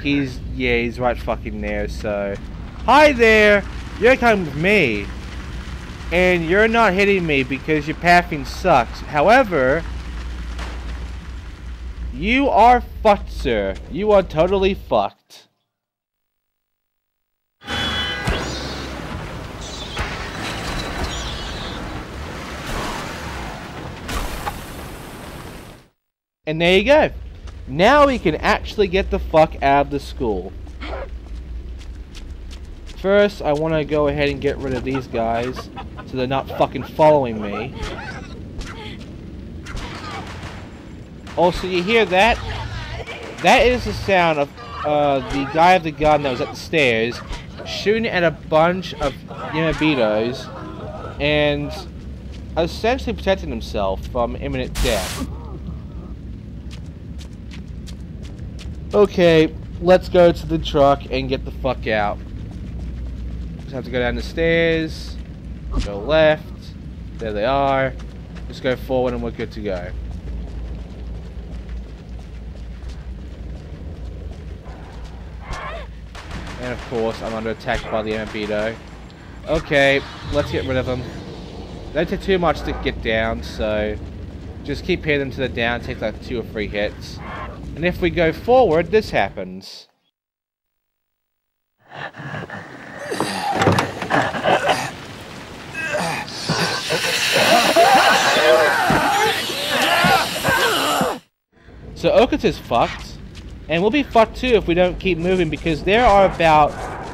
He's right fucking there, so... Hi there! You're coming with me. And you're not hitting me because your pathing sucks. However... You are fucked, sir. You are totally fucked. And there you go. Now we can actually get the fuck out of the school. First, I want to go ahead and get rid of these guys, so they're not fucking following me. Also, you hear that? That is the sound of the guy with the gun that was at the stairs, shooting at a bunch of Yamibitos, and essentially protecting himself from imminent death. Okay, let's go to the truck and get the fuck out. Just have to go down the stairs, go left, there they are, just go forward and we're good to go. And of course, I'm under attack by the Yamibito. Okay, let's get rid of them. They don't take too much to get down, so just keep hitting them to the down, take like 2 or 3 hits. And if we go forward, this happens. So Okata's fucked. And we'll be fucked too if we don't keep moving, because there are about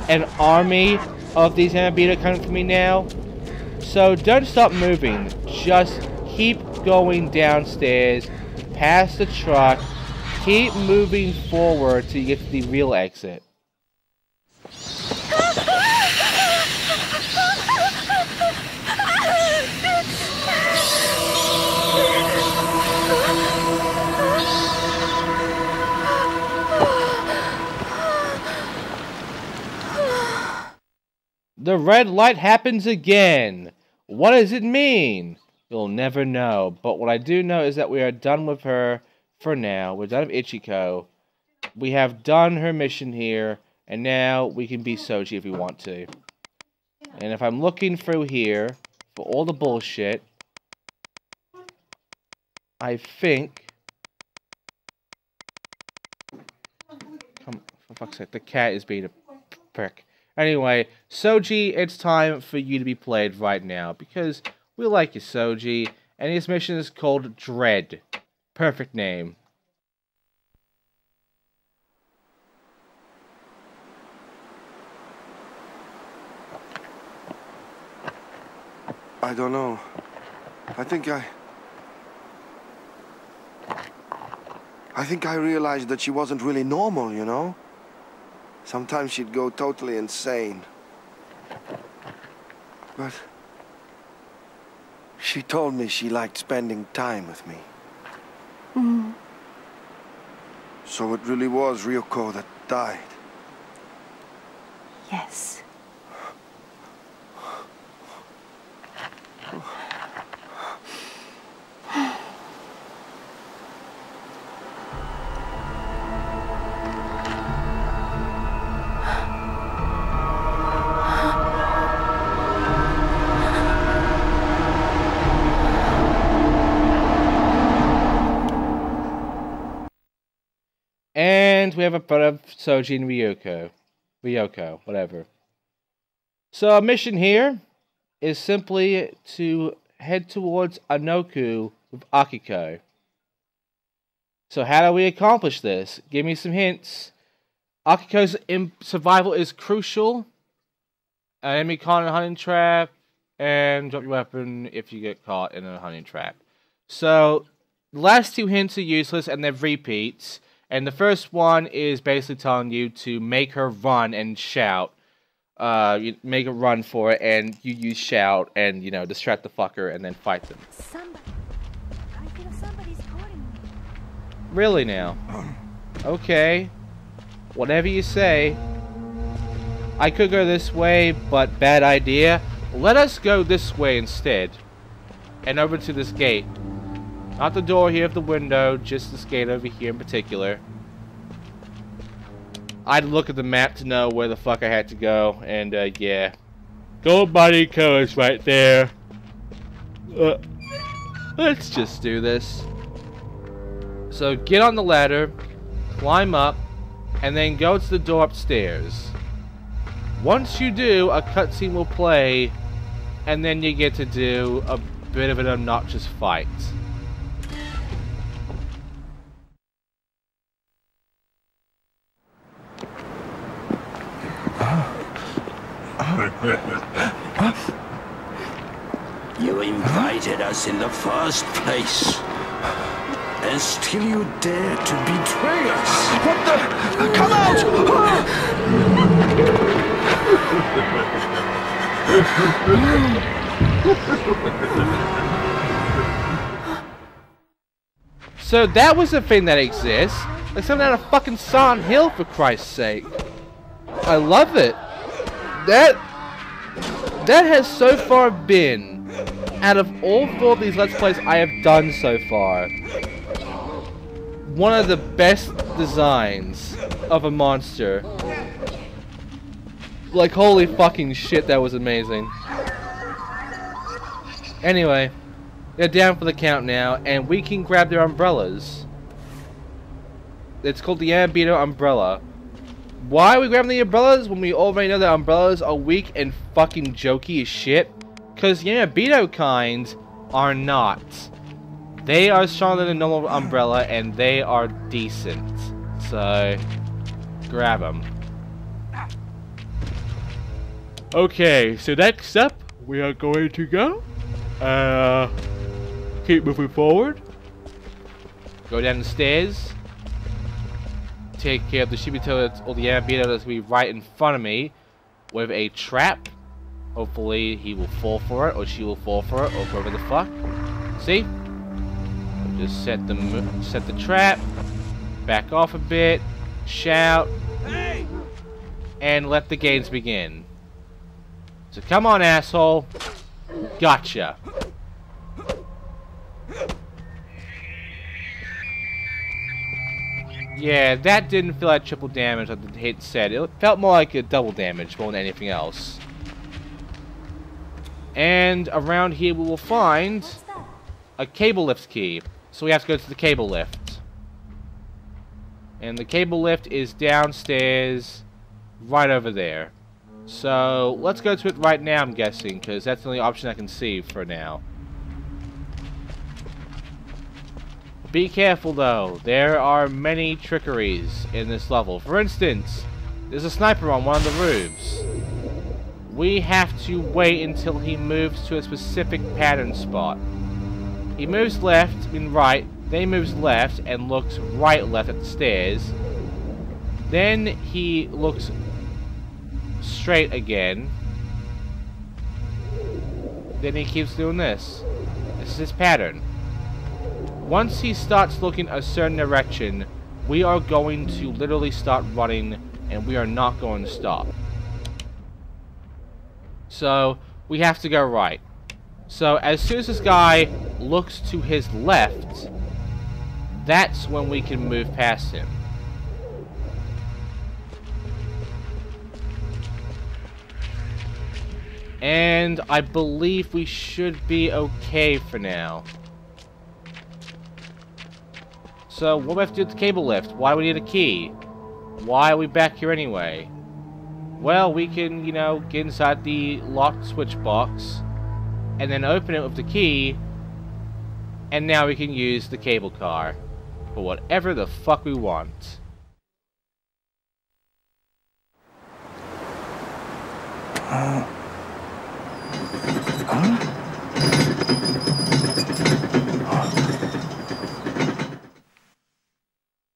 an army of these Yamibito coming for me now. So don't stop moving. Just keep going downstairs, past the truck. Keep moving forward till you get to the real exit. The red light happens again. What does it mean? You'll never know. But what I do know is that we are done with her. For now, we're done with Ichiko. We have done her mission here, and now we can be Soji if we want to. And if I'm looking through here for all the bullshit, I think... Come, for fuck's sake, the cat is being a prick. Anyway, Soji, it's time for you to be played right now, because we like you, Soji, and his mission is called Dread. Perfect name. I don't know. I think I realized that she wasn't really normal, you know? Sometimes she'd go totally insane. But she told me she liked spending time with me. Mm. So it really was Ryoko that died. Yes. And we have a photo of Soji and Ryoko, whatever. So our mission here is simply to head towards Anoku with Akiko. So how do we accomplish this? Give me some hints. Akiko's survival is crucial. An enemy caught in a hunting trap, and drop your weapon if you get caught in a hunting trap. So the last two hints are useless and they're repeats. And the first one is basically telling you to make her run and shout. You make her run for it, and you use shout and, you know, distract the fucker and then fight them. I feel somebody's calling me. Really now? Okay. Whatever you say. I could go this way, but bad idea. Let us go this way instead. And over to this gate. Not the door here of the window, just this gate over here in particular. I'd look at the map to know where the fuck I had to go, and yeah. Gold Body Co is right there. Let's just do this. So get on the ladder, climb up, and then go to the door upstairs. Once you do, a cutscene will play, and then you get to do a bit of an obnoxious fight. You invited us in the first place. And still you dare to betray us. What the? Come out! So that was a thing that exists. Like something out of fucking Silent Hill, for Christ's sake. I love it. That has so far been, out of all four of these Let's Plays I have done so far, one of the best designs of a monster. Like, holy fucking shit, that was amazing. Anyway, they're down for the count now, and we can grab their umbrellas. It's called the Yamibito umbrella. Why are we grabbing the umbrellas when we already know that umbrellas are weak and fucking jokey as shit? Because Yamibito kind are not. They are stronger than a normal umbrella, and they are decent. So, grab them. Okay, so next up, we are going to go. Keep moving forward. Go down the stairs. Take care of the Shibito or the Yamibito that's going to be right in front of me with a trap. Hopefully he will fall for it, or she will fall for it, or whoever the fuck. See? We'll just set the trap, back off a bit, shout, and let the games begin. So come on, asshole. Gotcha. Yeah, that didn't feel like triple damage like the hit said. It felt more like a double damage more than anything else. And around here we will find a cable lift key. So we have to go to the cable lift. And the cable lift is downstairs, right over there. So, let's go to it right now, I'm guessing, because that's the only option I can see for now. Be careful, though. There are many trickeries in this level. For instance, there's a sniper on one of the roofs. We have to wait until he moves to a specific pattern spot. He moves left, right, then he moves left and looks right-left at the stairs. Then he looks straight again. Then he keeps doing this. This is his pattern. Once he starts looking a certain direction, we are going to literally start running, and we are not going to stop. So, we have to go right. So, as soon as this guy looks to his left, that's when we can move past him. And I believe we should be okay for now. So, what do we have to do with the cable lift? Why do we need a key? Why are we back here anyway? Well, we can, you know, get inside the locked switch box and then open it with the key, and now we can use the cable car for whatever the fuck we want.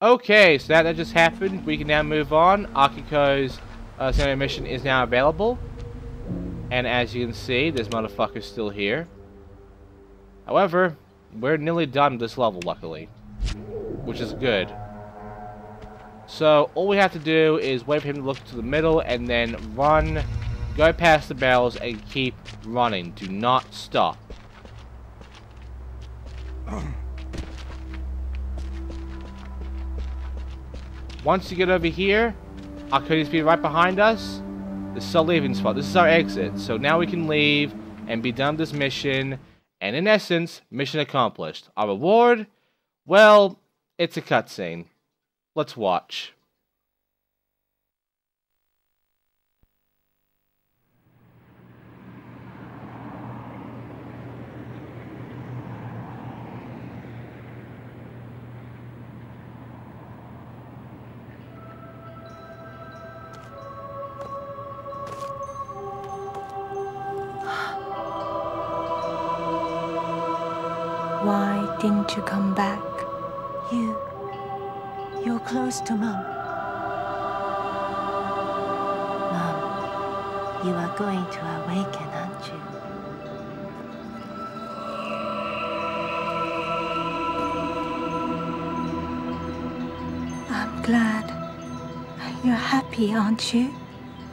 Okay, so that just happened. We can now move on. Akiko's semi mission is now available. And as you can see, this motherfucker's still here. However, we're nearly done with this level, luckily. Which is good. So, all we have to do is wait for him to look to the middle and then run, go past the barrels, and keep running. Do not stop. Once you get over here, Akira's be right behind us. This is our leaving spot. This is our exit. So now we can leave and be done with this mission. And in essence, mission accomplished. Our reward? Well, it's a cutscene. Let's watch. Why didn't you come back? You're close to Mom. Mom, you are going to awaken, aren't you? I'm glad. You're happy, aren't you?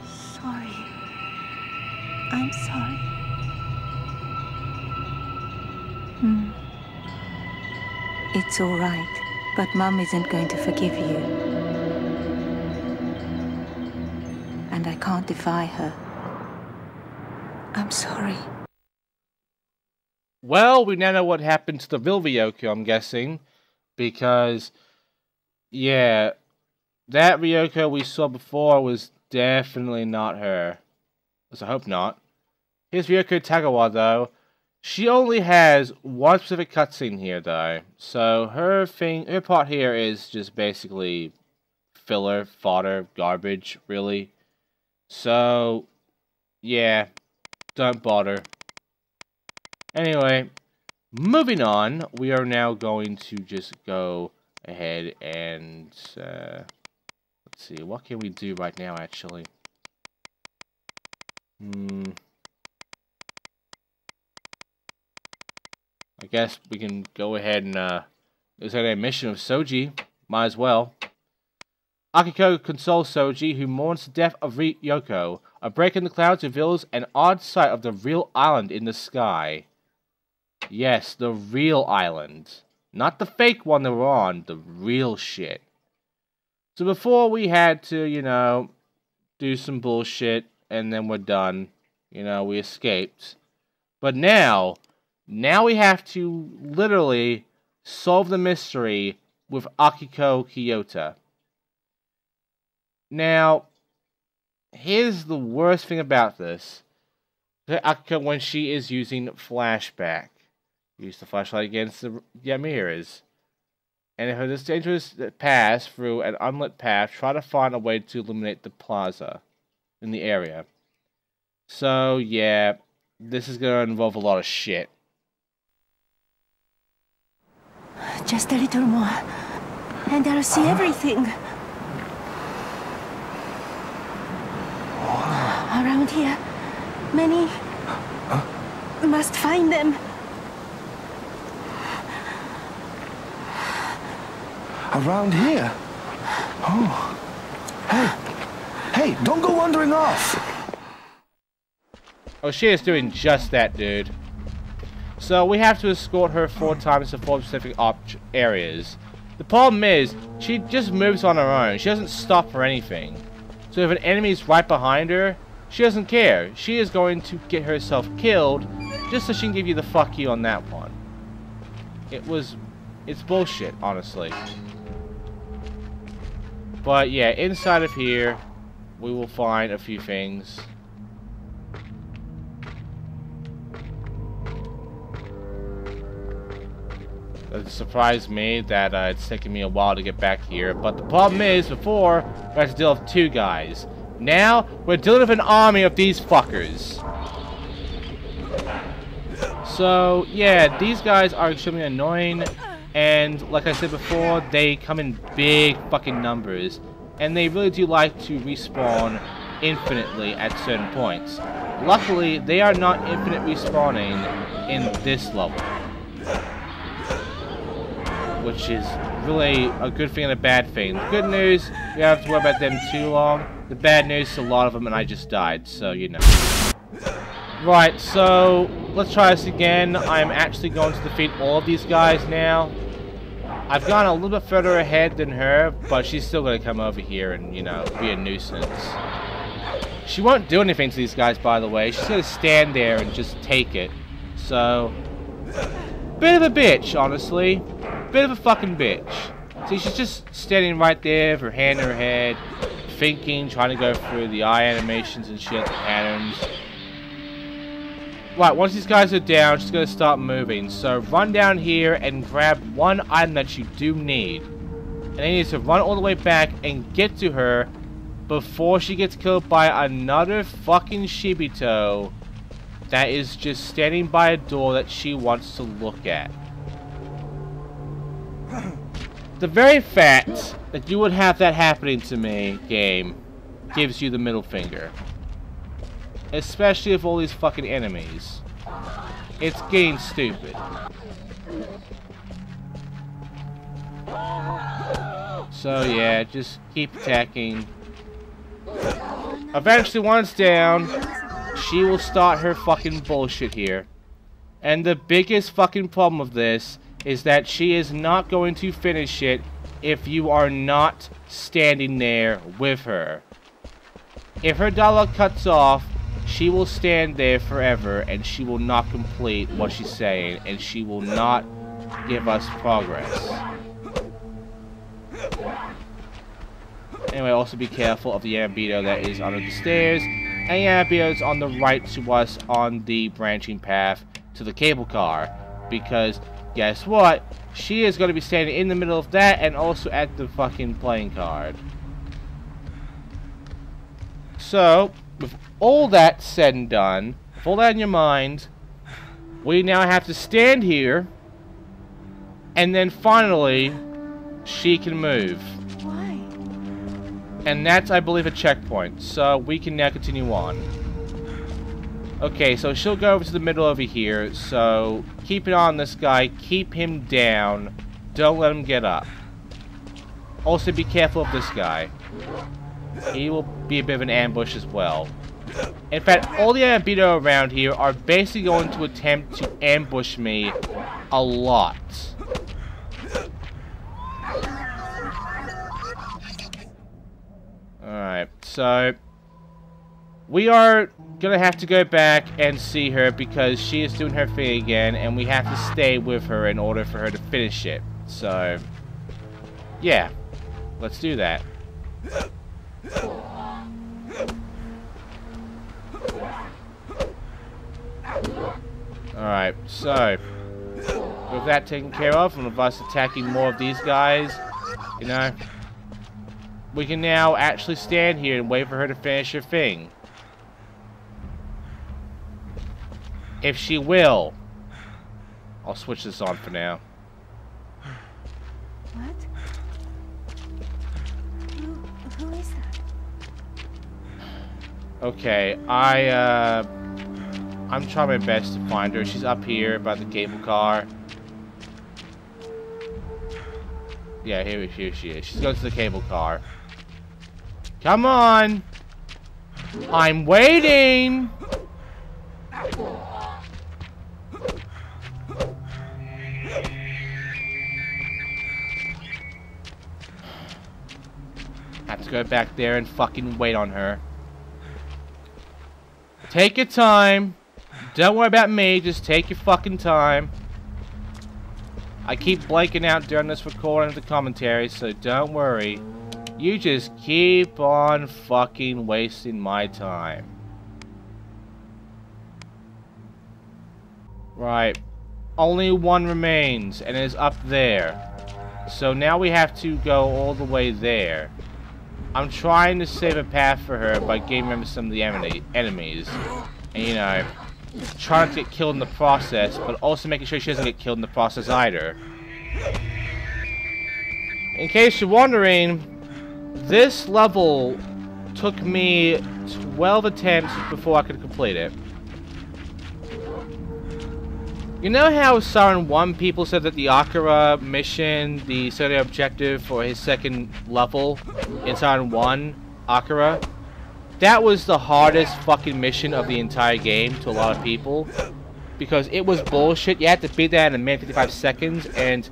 Sorry. I'm sorry. It's all right, but Mum isn't going to forgive you. And I can't defy her. I'm sorry. Well, we now know what happened to the real Ryoko, I'm guessing. Because, yeah, that Ryoko we saw before was definitely not her. At least I hope not. Here's Ryoko Tagawa, though. She only has one specific cutscene here, though. So her part here is just basically filler, fodder, garbage, really. So, yeah, don't bother. Anyway, moving on, we are now going to just go ahead and, let's see, what can we do right now, actually? I guess we can go ahead and, there's a mission of Soji. Might as well. Akiko consoles Soji, who mourns the death of Ryoko. A break in the clouds reveals an odd sight of the real island in the sky. Yes, the real island. Not the fake one that we're on, the real shit. So before we had to, you know, do some bullshit, and then we're done. You know, we escaped. But now we have to literally solve the mystery with Akiko Kyoto. Now, here's the worst thing about this. Akiko, when she is using flashback, use the flashlight against the mirrors. And if this dangerous pass through an unlit path, try to find a way to illuminate the plaza in the area. So, yeah, this is going to involve a lot of shit. Just a little more, and I'll see everything. Around here, many must find them. Around here? Oh. Hey, don't go wandering off! Oh, she is doing just that, dude. So, we have to escort her 4 times to 4 specific areas. The problem is, she just moves on her own. She doesn't stop for anything. So if an enemy is right behind her, she doesn't care. She is going to get herself killed just so she can give you the fuck you on that one. It's bullshit, honestly. But yeah, inside of here, we will find a few things. It surprised me that it's taken me a while to get back here. But the problem is, before, we had to deal with 2 guys. Now, we're dealing with an army of these fuckers. So, yeah, these guys are extremely annoying. And, like I said before, they come in big fucking numbers. And they really do like to respawn infinitely at certain points. Luckily, they are not infinite respawning in this level. Which is really a good thing and a bad thing. The good news, you don't have to worry about them too long. The bad news, a lot of them and I just died, so you know. Right, so let's try this again. I'm actually going to defeat all of these guys now. I've gone a little bit further ahead than her, but she's still going to come over here and, you know, be a nuisance. She won't do anything to these guys, by the way. She's going to stand there and just take it. So, bit of a bitch, honestly. Bit of a fucking bitch. See, she's just standing right there with her hand in her head, thinking, trying to go through the eye animations and shit, the patterns. Right, once these guys are down, she's going to start moving. So run down here and grab one item that you do need. And then you need to run all the way back and get to her before she gets killed by another fucking Shibito that is just standing by a door that she wants to look at. The very fact that you would have that happening to me, game, gives you the middle finger. Especially with all these fucking enemies. It's getting stupid. So yeah, just keep attacking. Eventually, once down, she will start her fucking bullshit here. And the biggest fucking problem with this is that she is not going to finish it if you are not standing there with her. If her dialogue cuts off, she will stand there forever and she will not complete what she's saying and she will not give us progress. Anyway, also be careful of the Yamibito that is under the stairs, and Yamibito is on the right to us on the branching path to the cable car, because guess what? She is going to be standing in the middle of that and also at the fucking playing card. So, with all that said and done, with all that in your mind, we now have to stand here, and then finally, she can move. Why? And that's, I believe, a checkpoint, so we can now continue on. Okay, so she'll go over to the middle over here, so keep an eye on this guy, keep him down, don't let him get up. Also be careful of this guy. He will be a bit of an ambush as well. In fact, all the Yamibito around here are basically going to attempt to ambush me a lot. Alright, so we are gonna have to go back and see her because she is doing her thing again, and we have to stay with her in order for her to finish it. So, yeah, let's do that. Alright, so, with that taken care of, and with us attacking more of these guys, you know, we can now actually stand here and wait for her to finish her thing. If she will. I'll switch this on for now. What? Who is that? Okay, I'm trying my best to find her. She's up here by the cable car. Yeah, here she is. She's going to the cable car. Come on! I'm waiting! Have to go back there and fucking wait on her. Take your time. Don't worry about me, just take your fucking time. I keep blanking out during this recording of the commentary, so don't worry. You just keep on fucking wasting my time. Right. Only one remains, and it is up there. So now we have to go all the way there. I'm trying to save a path for her by getting rid of some of the enemies. And, you know, trying not to get killed in the process, but also making sure she doesn't get killed in the process either. In case you're wondering, this level took me 12 attempts before I could complete it. You know how Siren 1 people said that the Akira mission, the secondary objective for his second level in Siren 1, Akira, that was the hardest fucking mission of the entire game to a lot of people. Because it was bullshit. You had to beat that in a minute 55 seconds, and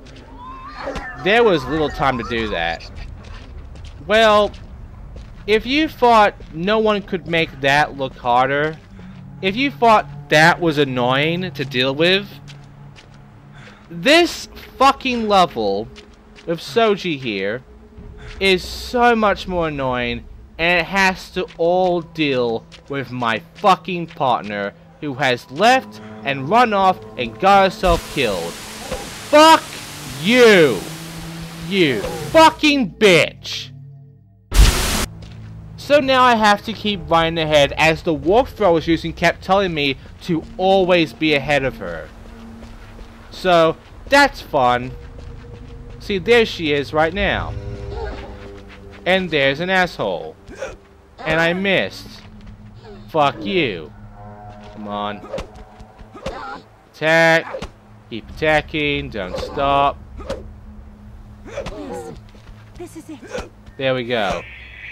there was little time to do that. Well, if you thought no one could make that look harder, if you thought that was annoying to deal with, this fucking level with Soji here is so much more annoying, and it has to all deal with my fucking partner who has left and run off and got herself killed. Fuck you! You fucking bitch! So now I have to keep running ahead as the walkthrough I was using kept telling me to always be ahead of her. So, that's fun. See, there she is right now. And there's an asshole. And I missed. Fuck you. Come on. Attack. Keep attacking. Don't stop. This is it. There we go.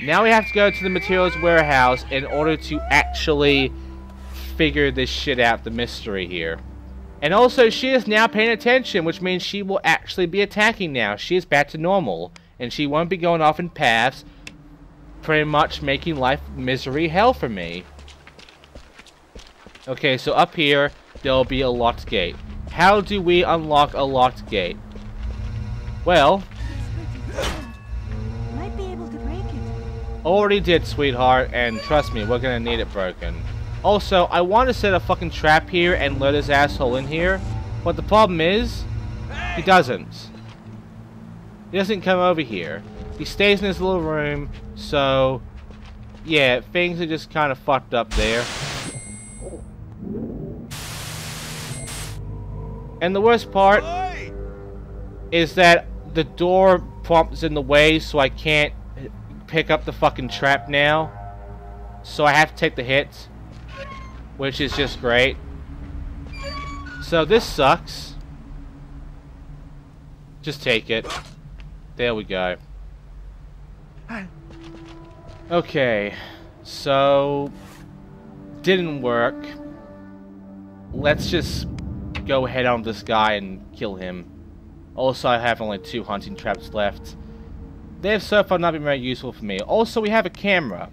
Now we have to go to the materials warehouse in order to actually figure this shit out, the mystery here. And also, she is now paying attention, which means she will actually be attacking now. She is back to normal, and she won't be going off in paths, pretty much making life misery hell for me. Okay, so up here, there'll be a locked gate. How do we unlock a locked gate? Well, Might be able to break it. already did, sweetheart, and trust me, we're gonna need it broken. Also, I want to set a fucking trap here and lure this asshole in here, but the problem is, he doesn't. He doesn't come over here. He stays in his little room, so, yeah, things are just kind of fucked up there. And the worst part is that the door prompt is in the way, so I can't pick up the fucking trap now. So I have to take the hit, which is just great. So this sucks. Just take it. There we go. Okay, so didn't work. Let's just go head on this guy and kill him. Also, I have only 2 hunting traps left. They have so far not been very useful for me. Also, we have a camera.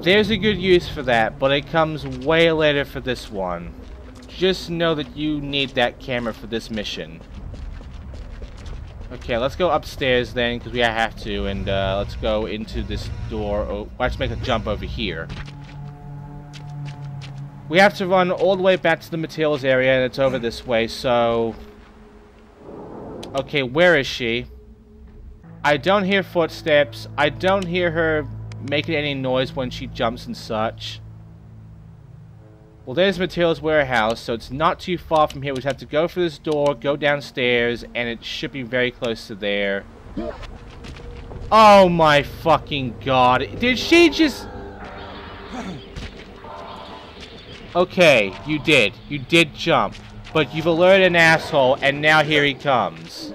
There's a good use for that, but it comes way later for this one. Just know that you need that camera for this mission. Okay, let's go upstairs then, because we have to, and let's go into this door. Oh, let's make a jump over here. We have to run all the way back to the materials area, and it's over this way, so... Okay, where is she? I don't hear footsteps. I don't hear her making any noise when she jumps and such. Well, there's materials warehouse, so it's not too far from here. We just have to go for this door, go downstairs, and it should be very close to there. Oh my fucking god. Did she just... Okay, you did. You did jump. But you've alerted an asshole, and now here he comes.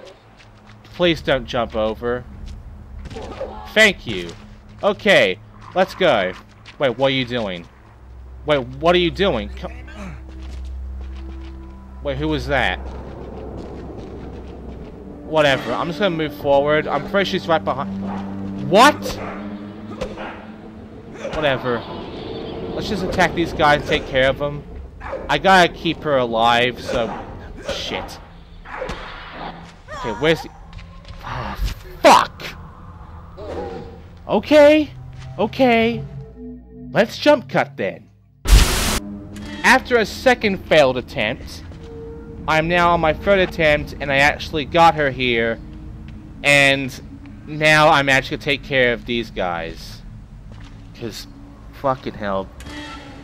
Please don't jump over. Thank you. Okay, let's go. Wait, what are you doing? Wait, what are you doing? Wait, who was that? Whatever, I'm just gonna move forward. I'm pretty sure she's right behind. What? Whatever. Let's just attack these guys and take care of them. I gotta keep her alive, so... Shit. Okay, where's the... Oh, fuck! Okay. Okay. Let's jump cut then. After a second failed attempt, I'm now on my third attempt, and I actually got her here. And now I'm actually gonna take care of these guys. Because, fucking hell.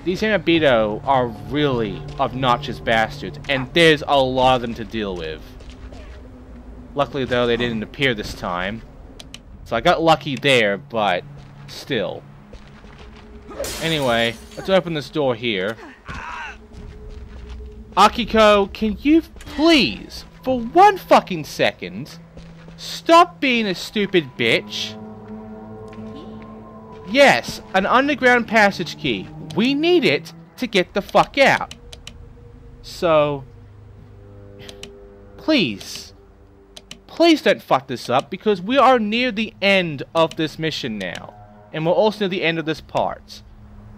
These Yamibito are really obnoxious bastards, and there's a lot of them to deal with. Luckily, though, they didn't appear this time. So I got lucky there, but still. Anyway, let's open this door here. Akiko, can you please, for one fucking second, stop being a stupid bitch? Yes, an underground passage key. We need it to get the fuck out. So, please, please don't fuck this up, because we are near the end of this mission now. And we're also near the end of this part.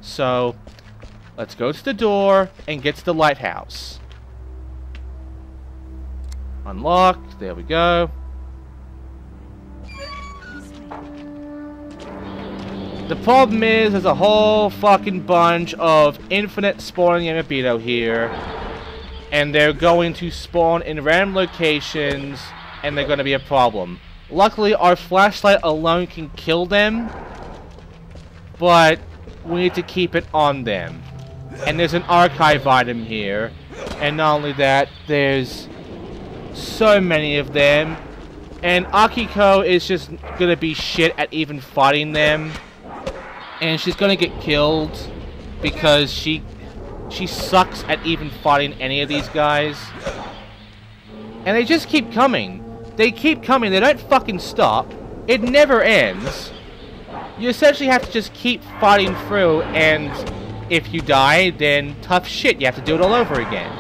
So, let's go to the door and get to the lighthouse. Unlock, there we go. The problem is, there's a whole fucking bunch of infinite spawning Yamibito here. And they're going to spawn in random locations, and they're going to be a problem. Luckily, our flashlight alone can kill them, but we need to keep it on them. And there's an archive item here, and not only that, there's so many of them, and Akiko is just going to be shit at even fighting them. And she's gonna get killed because she sucks at even fighting any of these guys. And they just keep coming. They keep coming. They don't fucking stop. It never ends. You essentially have to just keep fighting through, and if you die, then tough shit. You have to do it all over again.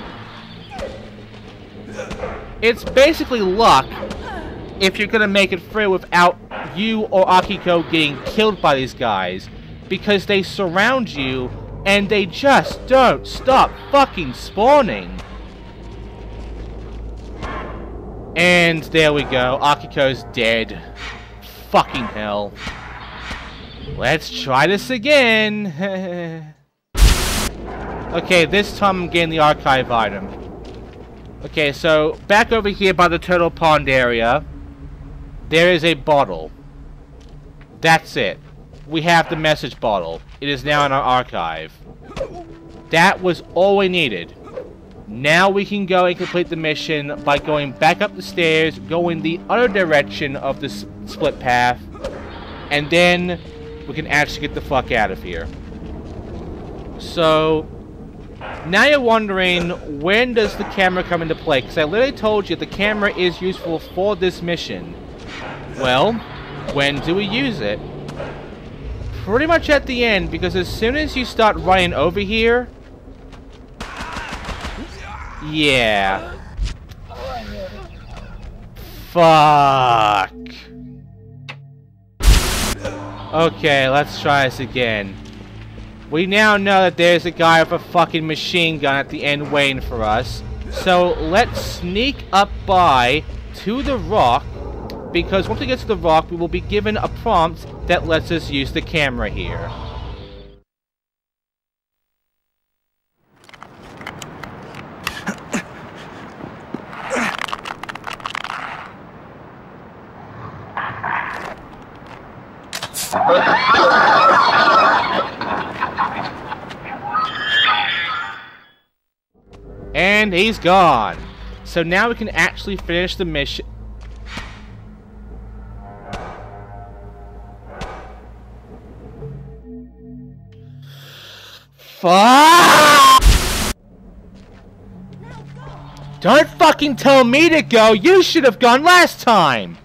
It's basically luck if you're gonna make it through without you or Akiko getting killed by these guys. Because they surround you, and they just don't stop fucking spawning. And there we go, Akiko's dead. Fucking hell. Let's try this again. Okay, this time I'm getting the archive item. Okay, so back over here by the Turtle Pond area, there is a bottle. That's it. We have the message bottle. It is now in our archive. That was all we needed. Now we can go and complete the mission by going back up the stairs, going the other direction of this split path, and then we can actually get the fuck out of here. So, now you're wondering, when does the camera come into play? Because I literally told you the camera is useful for this mission. Well, when do we use it? Pretty much at the end, because as soon as you start running over here... Yeah. Fuck. Okay, let's try this again. We now know that there's a guy with a fucking machine gun at the end waiting for us. So let's sneak up by to the rock, because once we get to the rock, we will be given a prompt that lets us use the camera here. And he's gone. So now we can actually finish the mission. Fuck! Don't fucking tell me to go. You should have gone last time.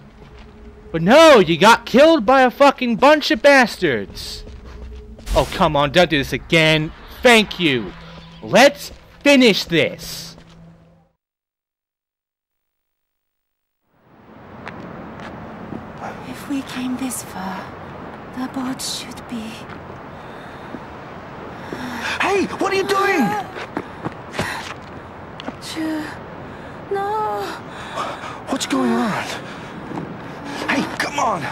But no, you got killed by a fucking bunch of bastards. Oh, come on, don't do this again. Thank you. Let's finish this. If we came this far, the boat should be... Hey, what are you doing? No. What's going on? Hey, come on.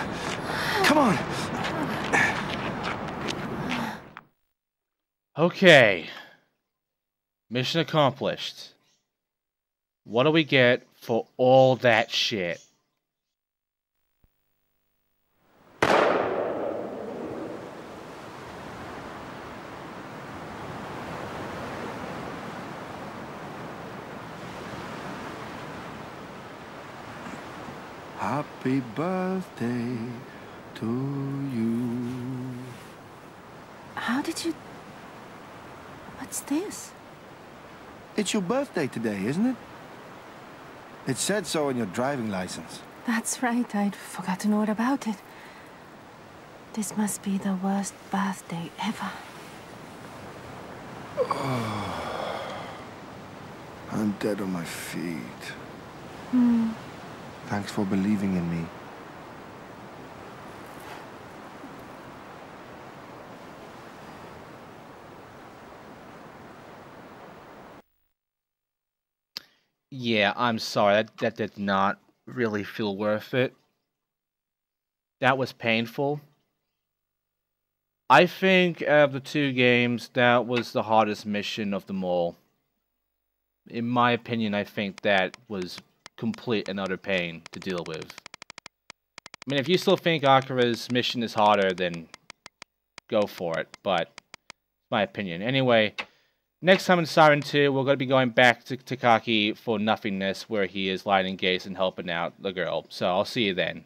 Come on. Okay. Mission accomplished. What do we get for all that shit? Happy birthday to you. How did you... What's this? It's your birthday today, isn't it? It said so on your driving license. That's right, I'd forgotten all about it. This must be the worst birthday ever. I'm dead on my feet. Hmm. Thanks for believing in me. Yeah, I'm sorry. That did not really feel worth it. That was painful. I think of the two games, that was the hardest mission of them all. In my opinion, I think that was complete and utter pain to deal with. I mean, if you still think Akira's mission is harder, then go for it, but it's my opinion. Anyway, next time in Siren 2, we're going to be going back to Takaki for Nothingness, where he is lighting gates and helping out the girl. So I'll see you then.